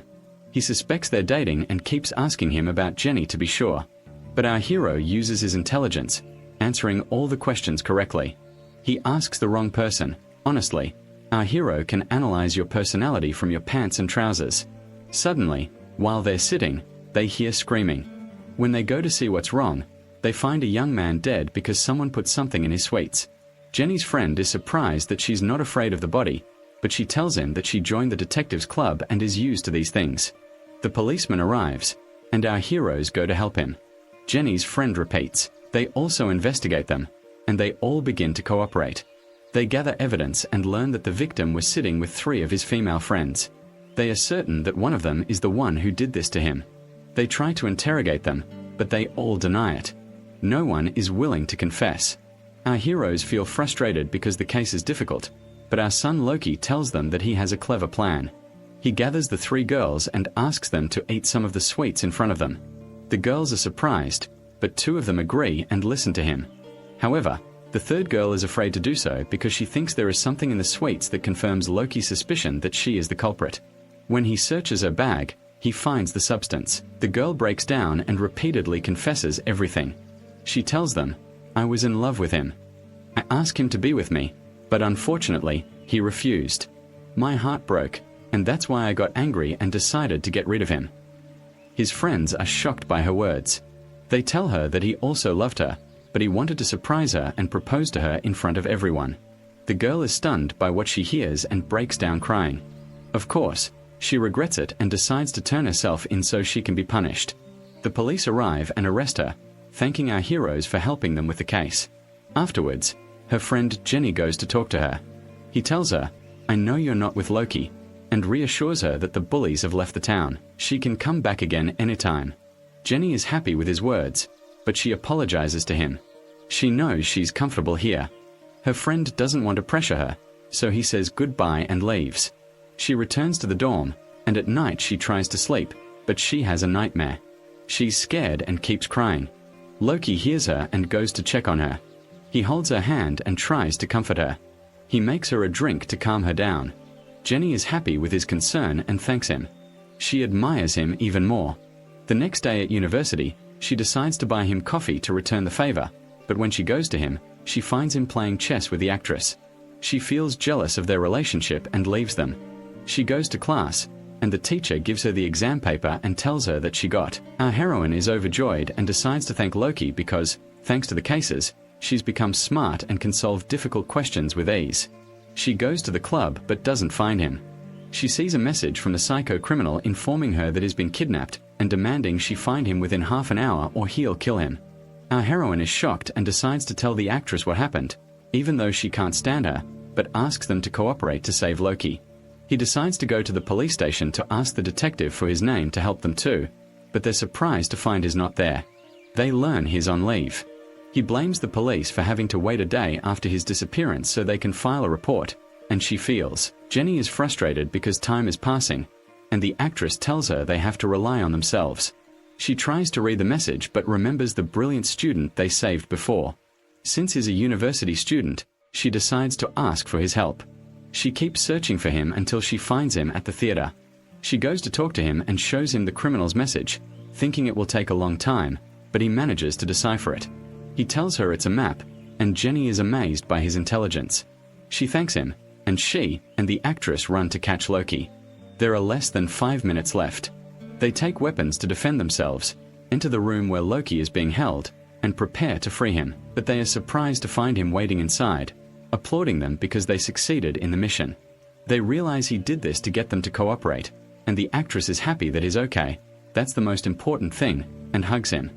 He suspects they're dating and keeps asking him about Jenny to be sure. But our hero uses his intelligence, answering all the questions correctly. He asks the wrong person. Honestly, our hero can analyze your personality from your pants and trousers. Suddenly, while they're sitting, they hear screaming. When they go to see what's wrong, they find a young man dead because someone put something in his sweets. Jenny's friend is surprised that she's not afraid of the body, but she tells him that she joined the detectives club and is used to these things. The policeman arrives, and our heroes go to help him. Jenny's friend repeats. They also investigate them, and they all begin to cooperate. They gather evidence and learn that the victim was sitting with 3 of his female friends. They are certain that one of them is the one who did this to him. They try to interrogate them, but they all deny it. No one is willing to confess. Our heroes feel frustrated because the case is difficult, but our son Loki tells them that he has a clever plan. He gathers the 3 girls and asks them to eat some of the sweets in front of them. The girls are surprised, but 2 of them agree and listen to him. However, the 3rd girl is afraid to do so because she thinks there is something in the sweets that confirms Loki's suspicion that she is the culprit. When he searches her bag, he finds the substance. The girl breaks down and repeatedly confesses everything. She tells them, "I was in love with him. I asked him to be with me, but unfortunately, he refused. My heart broke, and that's why I got angry and decided to get rid of him." His friends are shocked by her words. They tell her that he also loved her, but he wanted to surprise her and propose to her in front of everyone. The girl is stunned by what she hears and breaks down crying. Of course, she regrets it and decides to turn herself in so she can be punished. The police arrive and arrest her, thanking our heroes for helping them with the case. Afterwards, her friend Jenny goes to talk to her. He tells her, "I know you're not with Loki," and reassures her that the bullies have left the town. She can come back again anytime. Jenny is happy with his words, but she apologizes to him. She knows she's comfortable here. Her friend doesn't want to pressure her, so he says goodbye and leaves. She returns to the dorm, and at night she tries to sleep, but she has a nightmare. She's scared and keeps crying. Loki hears her and goes to check on her. He holds her hand and tries to comfort her. He makes her a drink to calm her down. Jenny is happy with his concern and thanks him. She admires him even more. The next day at university, she decides to buy him coffee to return the favor, but when she goes to him, she finds him playing chess with the actress. She feels jealous of their relationship and leaves them. She goes to class, and the teacher gives her the exam paper and tells her that she got. Our heroine is overjoyed and decides to thank Loki because, thanks to the cases, she's become smart and can solve difficult questions with ease. She goes to the club but doesn't find him. She sees a message from the psycho criminal informing her that he's been kidnapped and demanding she find him within half an hour or he'll kill him. Our heroine is shocked and decides to tell the actress what happened, even though she can't stand her, but asks them to cooperate to save Loki. He decides to go to the police station to ask the detective for his name to help them too, but they're surprised to find he's not there. They learn he's on leave. He blames the police for having to wait a day after his disappearance so they can file a report, and she feels. Jenny is frustrated because time is passing, and the actress tells her they have to rely on themselves. She tries to read the message but remembers the brilliant student they saved before. Since he's a university student, she decides to ask for his help. She keeps searching for him until she finds him at the theater. She goes to talk to him and shows him the criminal's message, thinking it will take a long time, but he manages to decipher it. He tells her it's a map, and Jenny is amazed by his intelligence. She thanks him, and she and the actress run to catch Loki. There are less than 5 minutes left. They take weapons to defend themselves, enter the room where Loki is being held, and prepare to free him, but they are surprised to find him waiting inside, applauding them because they succeeded in the mission. They realize he did this to get them to cooperate, and the actress is happy that he's okay. That's the most important thing, and hugs him.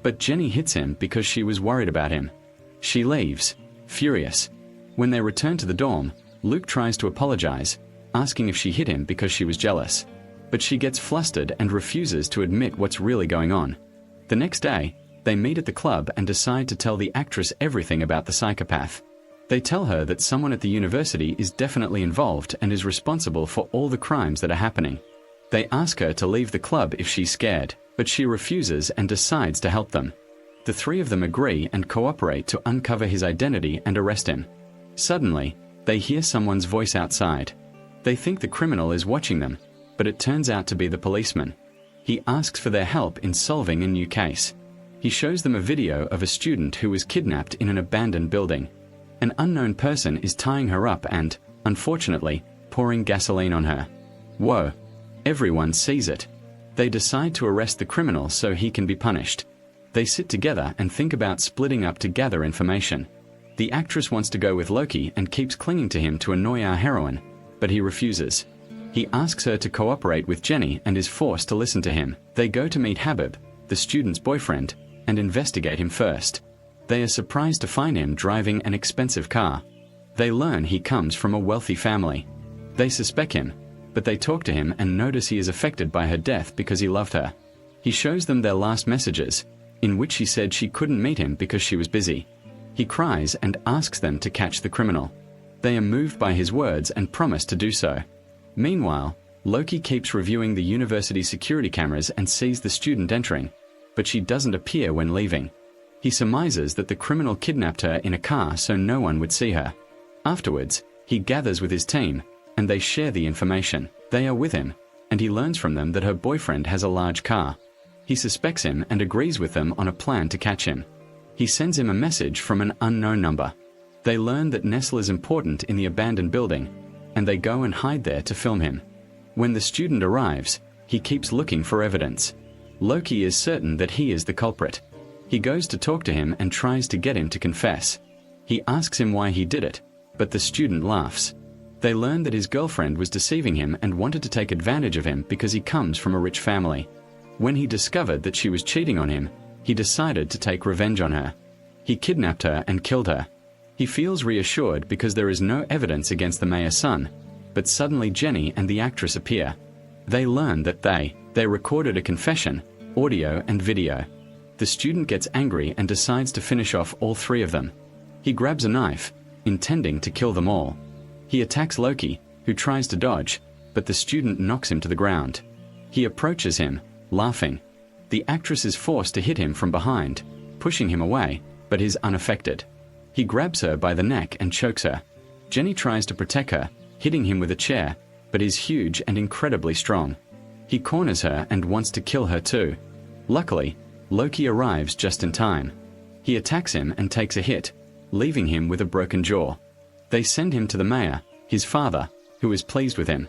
But Jenny hits him because she was worried about him. She leaves, furious. When they return to the dorm, Luke tries to apologize, asking if she hit him because she was jealous. But she gets flustered and refuses to admit what's really going on. The next day, They meet at the club and decide to tell the actress everything about the psychopath. They tell her that someone at the university is definitely involved and is responsible for all the crimes that are happening. They ask her to leave the club if she's scared, but she refuses and decides to help them. The three of them agree and cooperate to uncover his identity and arrest him. Suddenly, they hear someone's voice outside. They think the criminal is watching them, but it turns out to be the policeman. He asks for their help in solving a new case. He shows them a video of a student who was kidnapped in an abandoned building. An unknown person is tying her up and, unfortunately, pouring gasoline on her. Whoa! Everyone sees it. They decide to arrest the criminal so he can be punished. They sit together and think about splitting up to gather information. The actress wants to go with Loki and keeps clinging to him to annoy our heroine, but he refuses. He asks her to cooperate with Jenny and is forced to listen to him. They go to meet Habib, the student's boyfriend, and investigate him first. They are surprised to find him driving an expensive car. They learn he comes from a wealthy family. They suspect him, but they talk to him and notice he is affected by her death because he loved her. He shows them their last messages, in which she said she couldn't meet him because she was busy. He cries and asks them to catch the criminal. They are moved by his words and promise to do so. Meanwhile, Loki keeps reviewing the university security cameras and sees the student entering, but she doesn't appear when leaving. He surmises that the criminal kidnapped her in a car so no one would see her. Afterwards, he gathers with his team, and they share the information. They are with him, and he learns from them that her boyfriend has a large car. He suspects him and agrees with them on a plan to catch him. He sends him a message from an unknown number. They learn that Nestle is important in the abandoned building, and they go and hide there to film him. When the student arrives, he keeps looking for evidence. Loki is certain that he is the culprit. He goes to talk to him and tries to get him to confess. He asks him why he did it, but the student laughs. They learn that his girlfriend was deceiving him and wanted to take advantage of him because he comes from a rich family. When he discovered that she was cheating on him, he decided to take revenge on her. He kidnapped her and killed her. He feels reassured because there is no evidence against the mayor's son, but suddenly Jenny and the actress appear. They learn that they recorded a confession, audio and video. The student gets angry and decides to finish off all three of them. He grabs a knife, intending to kill them all. He attacks Loki, who tries to dodge, but the student knocks him to the ground. He approaches him, laughing. The actress is forced to hit him from behind, pushing him away, but is unaffected. He grabs her by the neck and chokes her. Jenny tries to protect her, hitting him with a chair, but is huge and incredibly strong. He corners her and wants to kill her too. Luckily, Loki arrives just in time. He attacks him and takes a hit, leaving him with a broken jaw. They send him to the mayor, his father, who is pleased with him.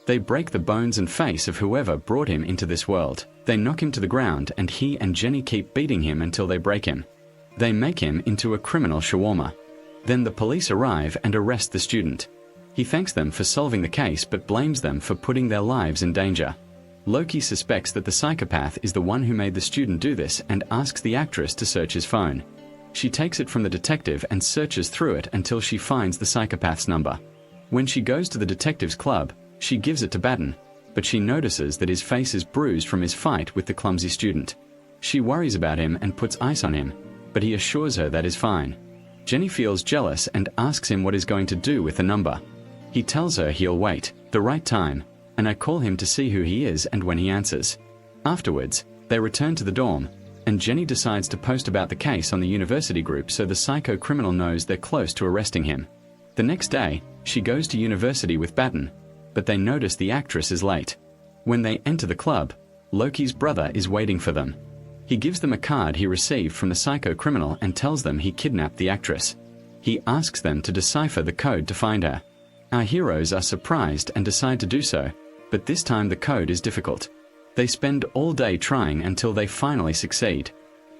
They break the bones and face of whoever brought him into this world. They knock him to the ground and he and Jenny keep beating him until they break him. They make him into a criminal shawarma. Then the police arrive and arrest the student. He thanks them for solving the case but blames them for putting their lives in danger. Loki suspects that the psychopath is the one who made the student do this and asks the actress to search his phone. She takes it from the detective and searches through it until she finds the psychopath's number. When she goes to the detective's club, she gives it to Baden, but she notices that his face is bruised from his fight with the clumsy student. She worries about him and puts ice on him, but he assures her that is fine. Jenny feels jealous and asks him what he's going to do with the number. He tells her he'll wait the right time, and I call him to see who he is and when he answers. Afterwards, they return to the dorm, and Jenny decides to post about the case on the university group so the psycho criminal knows they're close to arresting him. The next day, she goes to university with Baden, but they notice the actress is late. When they enter the club, Loki's brother is waiting for them. He gives them a card he received from the psycho criminal and tells them he kidnapped the actress. He asks them to decipher the code to find her. Our heroes are surprised and decide to do so, but this time the code is difficult. They spend all day trying until they finally succeed.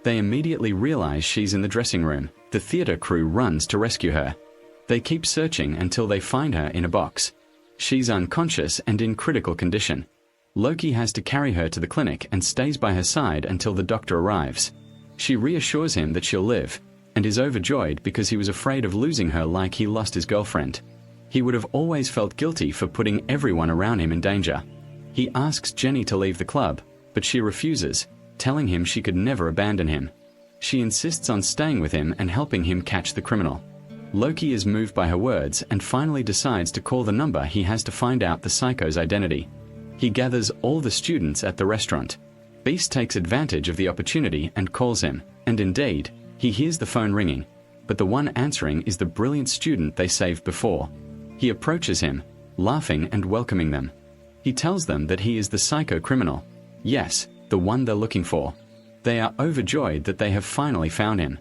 They immediately realize she's in the dressing room. The theater crew runs to rescue her. They keep searching until they find her in a box. She's unconscious and in critical condition. Loki has to carry her to the clinic and stays by her side until the doctor arrives. She reassures him that she'll live, and is overjoyed because he was afraid of losing her like he lost his girlfriend. He would have always felt guilty for putting everyone around him in danger. He asks Jenny to leave the club, but she refuses, telling him she could never abandon him. She insists on staying with him and helping him catch the criminal. Loki is moved by her words and finally decides to call the number he has to find out the psycho's identity. He gathers all the students at the restaurant. Beast takes advantage of the opportunity and calls him, and indeed, he hears the phone ringing, but the one answering is the brilliant student they saved before. He approaches him, laughing and welcoming them. He tells them that he is the psycho criminal. Yes, the one they're looking for. They are overjoyed that they have finally found him.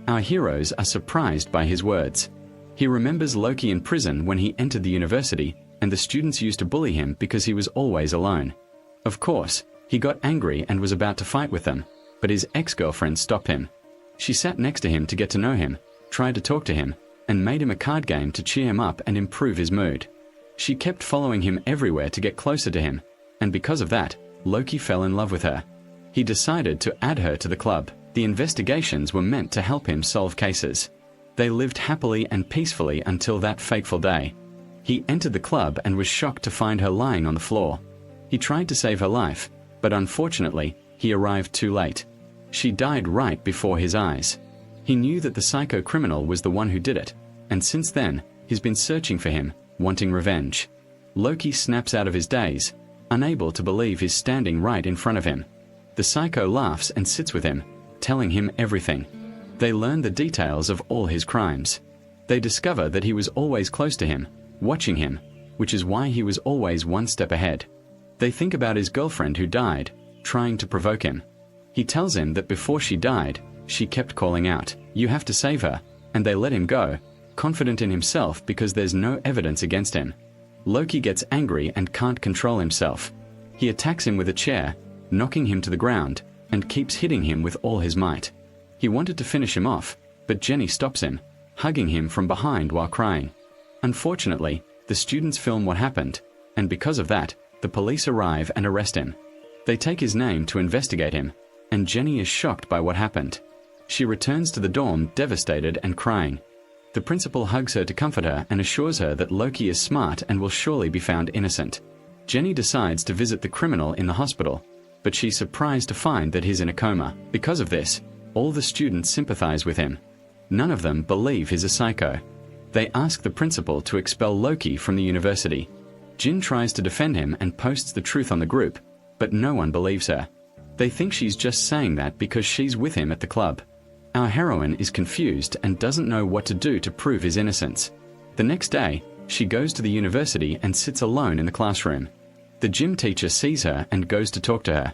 Our heroes are surprised by his words. He remembers Loki in prison when he entered the university, and the students used to bully him because he was always alone. Of course, he got angry and was about to fight with them, but his ex-girlfriend stopped him. She sat next to him to get to know him, tried to talk to him, and made him a card game to cheer him up and improve his mood. She kept following him everywhere to get closer to him, and because of that, Loki fell in love with her. He decided to add her to the club. The investigations were meant to help him solve cases. They lived happily and peacefully until that fateful day. He entered the club and was shocked to find her lying on the floor. He tried to save her life, but unfortunately, he arrived too late. She died right before his eyes. He knew that the psycho criminal was the one who did it, and since then, he's been searching for him, wanting revenge. Loki snaps out of his daze, unable to believe he's standing right in front of him. The psycho laughs and sits with him, telling him everything. They learn the details of all his crimes. They discover that he was always close to him, watching him, which is why he was always one step ahead. They think about his girlfriend who died, trying to provoke him. He tells him that before she died, she kept calling out, "You have to save her," and they let him go, confident in himself because there's no evidence against him. Loki gets angry and can't control himself. He attacks him with a chair, knocking him to the ground, and keeps hitting him with all his might. He wanted to finish him off, but Jenny stops him, hugging him from behind while crying. Unfortunately, the students film what happened, and because of that, the police arrive and arrest him. They take his name to investigate him, and Jenny is shocked by what happened. She returns to the dorm devastated and crying. The principal hugs her to comfort her and assures her that Loki is smart and will surely be found innocent. Jenny decides to visit the criminal in the hospital, but she's surprised to find that he's in a coma. Because of this, all the students sympathize with him. None of them believe he's a psycho. They ask the principal to expel Loki from the university. Jin tries to defend him and posts the truth on the group, but no one believes her. They think she's just saying that because she's with him at the club. Our heroine is confused and doesn't know what to do to prove his innocence. The next day, she goes to the university and sits alone in the classroom. The gym teacher sees her and goes to talk to her.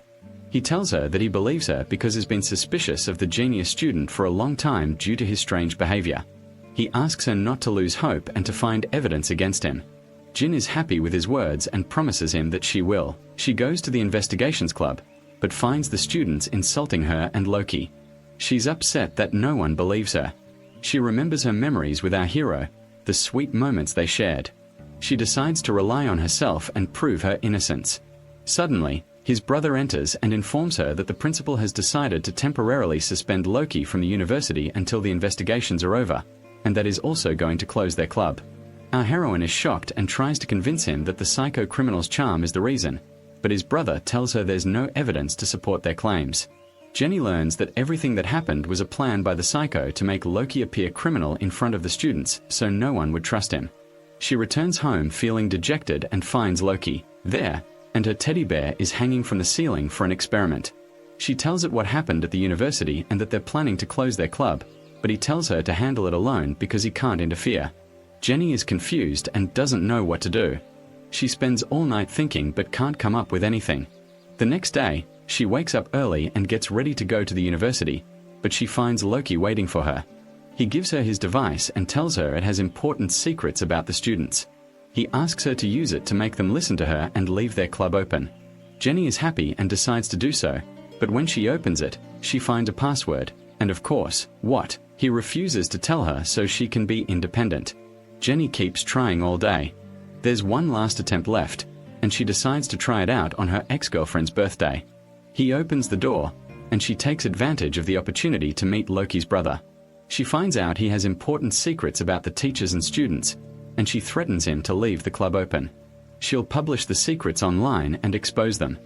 He tells her that he believes her because he's been suspicious of the genius student for a long time due to his strange behavior. He asks her not to lose hope and to find evidence against him. Jin is happy with his words and promises him that she will. She goes to the investigations club, but finds the students insulting her and Loki. She's upset that no one believes her. She remembers her memories with our hero, the sweet moments they shared. She decides to rely on herself and prove her innocence. Suddenly, his brother enters and informs her that the principal has decided to temporarily suspend Loki from the university until the investigations are over, and that is also going to close their club. Our heroine is shocked and tries to convince him that the psycho criminal's charm is the reason, but his brother tells her there's no evidence to support their claims. Jenny learns that everything that happened was a plan by the psycho to make Loki appear criminal in front of the students so no one would trust him. She returns home feeling dejected and finds Loki there, and her teddy bear is hanging from the ceiling for an experiment. She tells it what happened at the university and that they're planning to close their club, but he tells her to handle it alone because he can't interfere. Jenny is confused and doesn't know what to do. She spends all night thinking but can't come up with anything. The next day, she wakes up early and gets ready to go to the university, but she finds Loki waiting for her. He gives her his device and tells her it has important secrets about the students. He asks her to use it to make them listen to her and leave their club open. Jenny is happy and decides to do so, but when she opens it, she finds a password, and of course, what? He refuses to tell her so she can be independent. Jenny keeps trying all day. There's one last attempt left, and she decides to try it out on her ex-girlfriend's birthday. He opens the door, and she takes advantage of the opportunity to meet Loki's brother. She finds out he has important secrets about the teachers and students, and she threatens him to leave the club open. She'll publish the secrets online and expose them.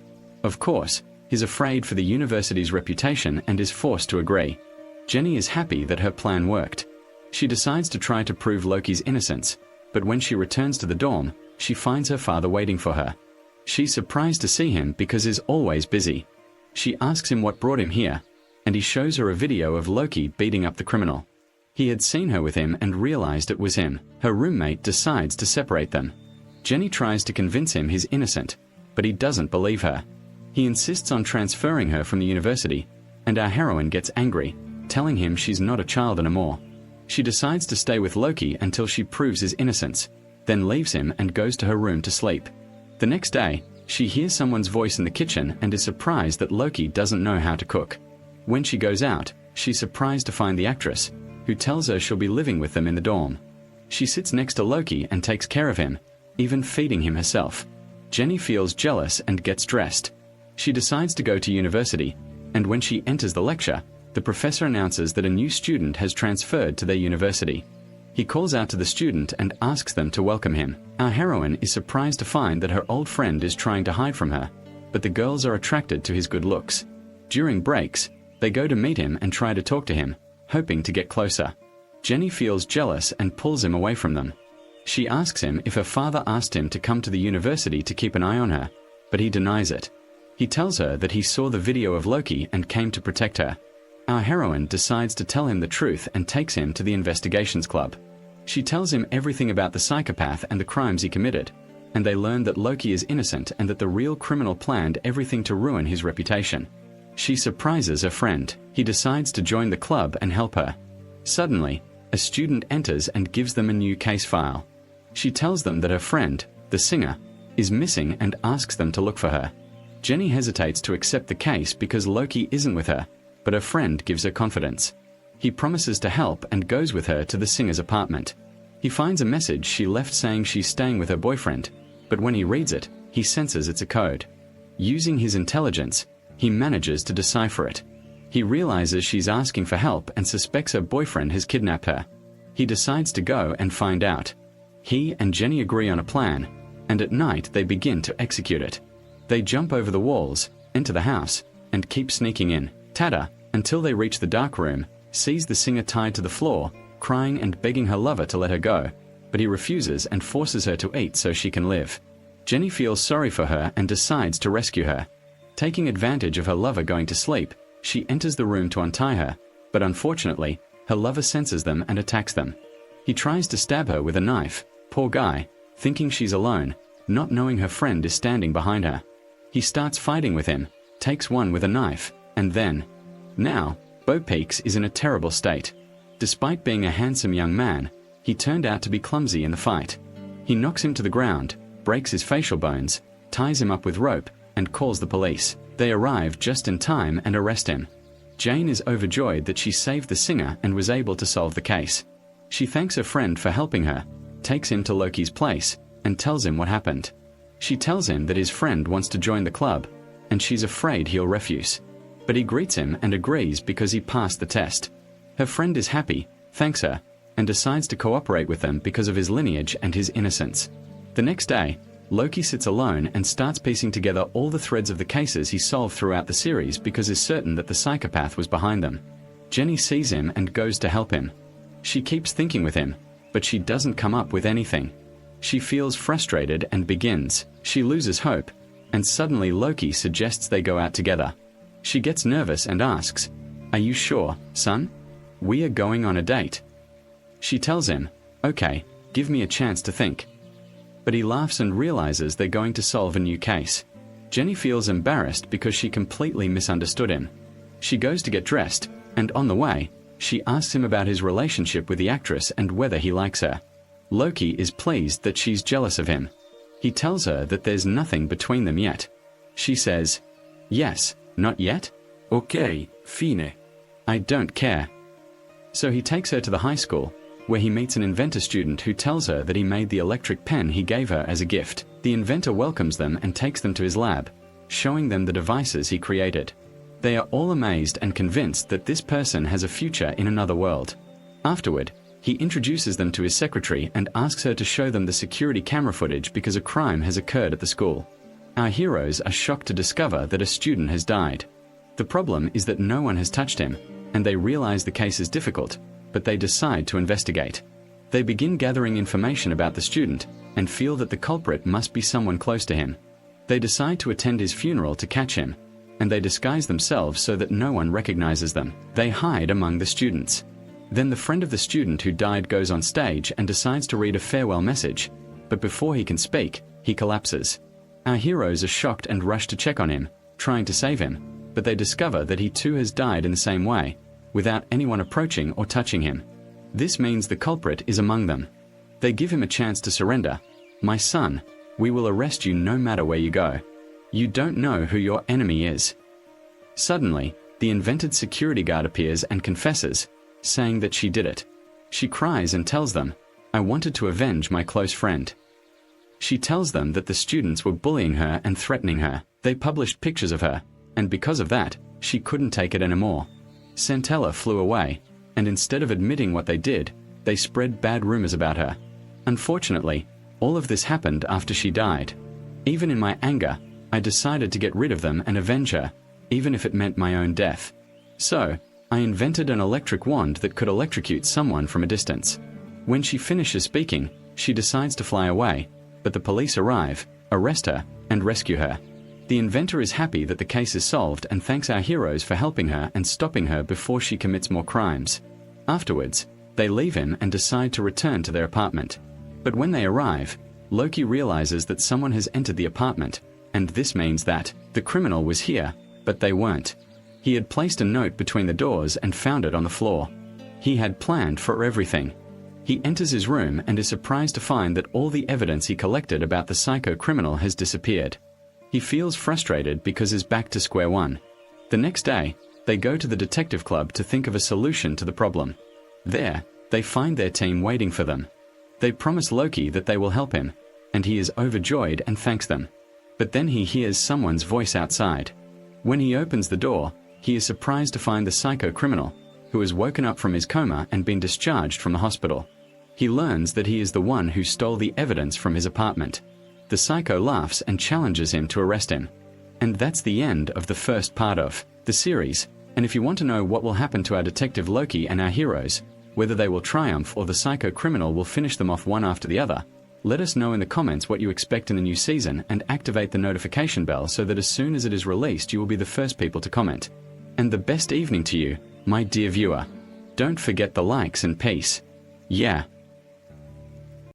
Of course, he's afraid for the university's reputation and is forced to agree. Jenny is happy that her plan worked. She decides to try to prove Loki's innocence, but when she returns to the dorm, she finds her father waiting for her. She's surprised to see him because he's always busy. She asks him what brought him here, and he shows her a video of Loki beating up the criminal. He had seen her with him and realized it was him. Her roommate decides to separate them. Jenny tries to convince him he's innocent, but he doesn't believe her. He insists on transferring her from the university, and our heroine gets angry, telling him she's not a child anymore. She decides to stay with Loki until she proves his innocence, then leaves him and goes to her room to sleep. The next day, she hears someone's voice in the kitchen and is surprised that Loki doesn't know how to cook. When she goes out, she's surprised to find the actress, who tells her she'll be living with them in the dorm. She sits next to Loki and takes care of him, even feeding him herself. Jenny feels jealous and gets dressed. She decides to go to university, and when she enters the lecture, the professor announces that a new student has transferred to their university. He calls out to the student and asks them to welcome him. Our heroine is surprised to find that her old friend is trying to hide from her, but the girls are attracted to his good looks. During breaks, they go to meet him and try to talk to him, hoping to get closer. Jenny feels jealous and pulls him away from them. She asks him if her father asked him to come to the university to keep an eye on her, but he denies it. He tells her that he saw the video of Loki and came to protect her. Our heroine decides to tell him the truth and takes him to the investigations club. She tells him everything about the psychopath and the crimes he committed, and they learn that Loki is innocent and that the real criminal planned everything to ruin his reputation. She surprises her friend. He decides to join the club and help her. Suddenly, a student enters and gives them a new case file. She tells them that her friend, the singer, is missing and asks them to look for her. Jenny hesitates to accept the case because Loki isn't with her, but her friend gives her confidence. He promises to help and goes with her to the singer's apartment. He finds a message she left saying she's staying with her boyfriend, but when he reads it, he senses it's a code. Using his intelligence, he manages to decipher it. He realizes she's asking for help and suspects her boyfriend has kidnapped her. He decides to go and find out. He and Jenny agree on a plan, and at night they begin to execute it. They jump over the walls, enter the house, and keep sneaking in. Tada, until they reach the dark room, sees the singer tied to the floor, crying and begging her lover to let her go, but he refuses and forces her to eat so she can live. Jenny feels sorry for her and decides to rescue her. Taking advantage of her lover going to sleep, she enters the room to untie her, but unfortunately, her lover senses them and attacks them. He tries to stab her with a knife, poor guy, thinking she's alone, not knowing her friend is standing behind her. He starts fighting with him, takes one with a knife, and then... Now, Bo Peaks is in a terrible state. Despite being a handsome young man, he turned out to be clumsy in the fight. He knocks him to the ground, breaks his facial bones, ties him up with rope, and calls the police. They arrive just in time and arrest him. Jane is overjoyed that she saved the singer and was able to solve the case. She thanks her friend for helping her, takes him to Loki's place, and tells him what happened. She tells him that his friend wants to join the club, and she's afraid he'll refuse. But he greets him and agrees because he passed the test. Her friend is happy, thanks her, and decides to cooperate with them because of his lineage and his innocence. The next day, Loki sits alone and starts piecing together all the threads of the cases he solved throughout the series because he's certain that the psychopath was behind them. Jenny sees him and goes to help him. She keeps thinking with him, but she doesn't come up with anything. She feels frustrated and begins. She loses hope, and suddenly Loki suggests they go out together. She gets nervous and asks, "Are you sure, son? We are going on a date." She tells him, "Okay, give me a chance to think." But he laughs and realizes they're going to solve a new case. Jenny feels embarrassed because she completely misunderstood him. She goes to get dressed, and on the way, she asks him about his relationship with the actress and whether he likes her. Loki is pleased that she's jealous of him. He tells her that there's nothing between them yet. She says, "Yes, not yet? Okay, fine. I don't care." So he takes her to the high school, where he meets an inventor student who tells her that he made the electric pen he gave her as a gift. The inventor welcomes them and takes them to his lab, showing them the devices he created. They are all amazed and convinced that this person has a future in another world. Afterward, he introduces them to his secretary and asks her to show them the security camera footage because a crime has occurred at the school. Our heroes are shocked to discover that a student has died. The problem is that no one has touched him, and they realize the case is difficult, but they decide to investigate. They begin gathering information about the student and feel that the culprit must be someone close to him. They decide to attend his funeral to catch him, and they disguise themselves so that no one recognizes them. They hide among the students. Then the friend of the student who died goes on stage and decides to read a farewell message, but before he can speak, he collapses. Our heroes are shocked and rush to check on him, trying to save him, but they discover that he too has died in the same way, without anyone approaching or touching him. This means the culprit is among them. They give him a chance to surrender. "My son, we will arrest you no matter where you go. You don't know who your enemy is." Suddenly, the invented security guard appears and confesses, saying that she did it. She cries and tells them, "I wanted to avenge my close friend." She tells them that the students were bullying her and threatening her. They published pictures of her, and because of that, she couldn't take it anymore. Santella flew away, and instead of admitting what they did, they spread bad rumors about her. Unfortunately, all of this happened after she died. Even in my anger, I decided to get rid of them and avenge her, even if it meant my own death. So, I invented an electric wand that could electrocute someone from a distance. When she finishes speaking, she decides to fly away, but the police arrive, arrest her, and rescue her. The inventor is happy that the case is solved and thanks our heroes for helping her and stopping her before she commits more crimes. Afterwards, they leave him and decide to return to their apartment. But when they arrive, Loki realizes that someone has entered the apartment, and this means that the criminal was here, but they weren't. He had placed a note between the doors and found it on the floor. He had planned for everything. He enters his room and is surprised to find that all the evidence he collected about the psycho criminal has disappeared. He feels frustrated because he's back to square one. The next day, they go to the detective club to think of a solution to the problem. There, they find their team waiting for them. They promise Loki that they will help him, and he is overjoyed and thanks them. But then he hears someone's voice outside. When he opens the door, he is surprised to find the psycho criminal, who has woken up from his coma and been discharged from the hospital. He learns that he is the one who stole the evidence from his apartment. The psycho laughs and challenges him to arrest him. And that's the end of the first part of the series. And if you want to know what will happen to our detective Loki and our heroes, whether they will triumph or the psycho criminal will finish them off one after the other, let us know in the comments what you expect in the new season and activate the notification bell so that as soon as it is released you will be the first people to comment. And the best evening to you, my dear viewer. Don't forget the likes and peace. Yeah.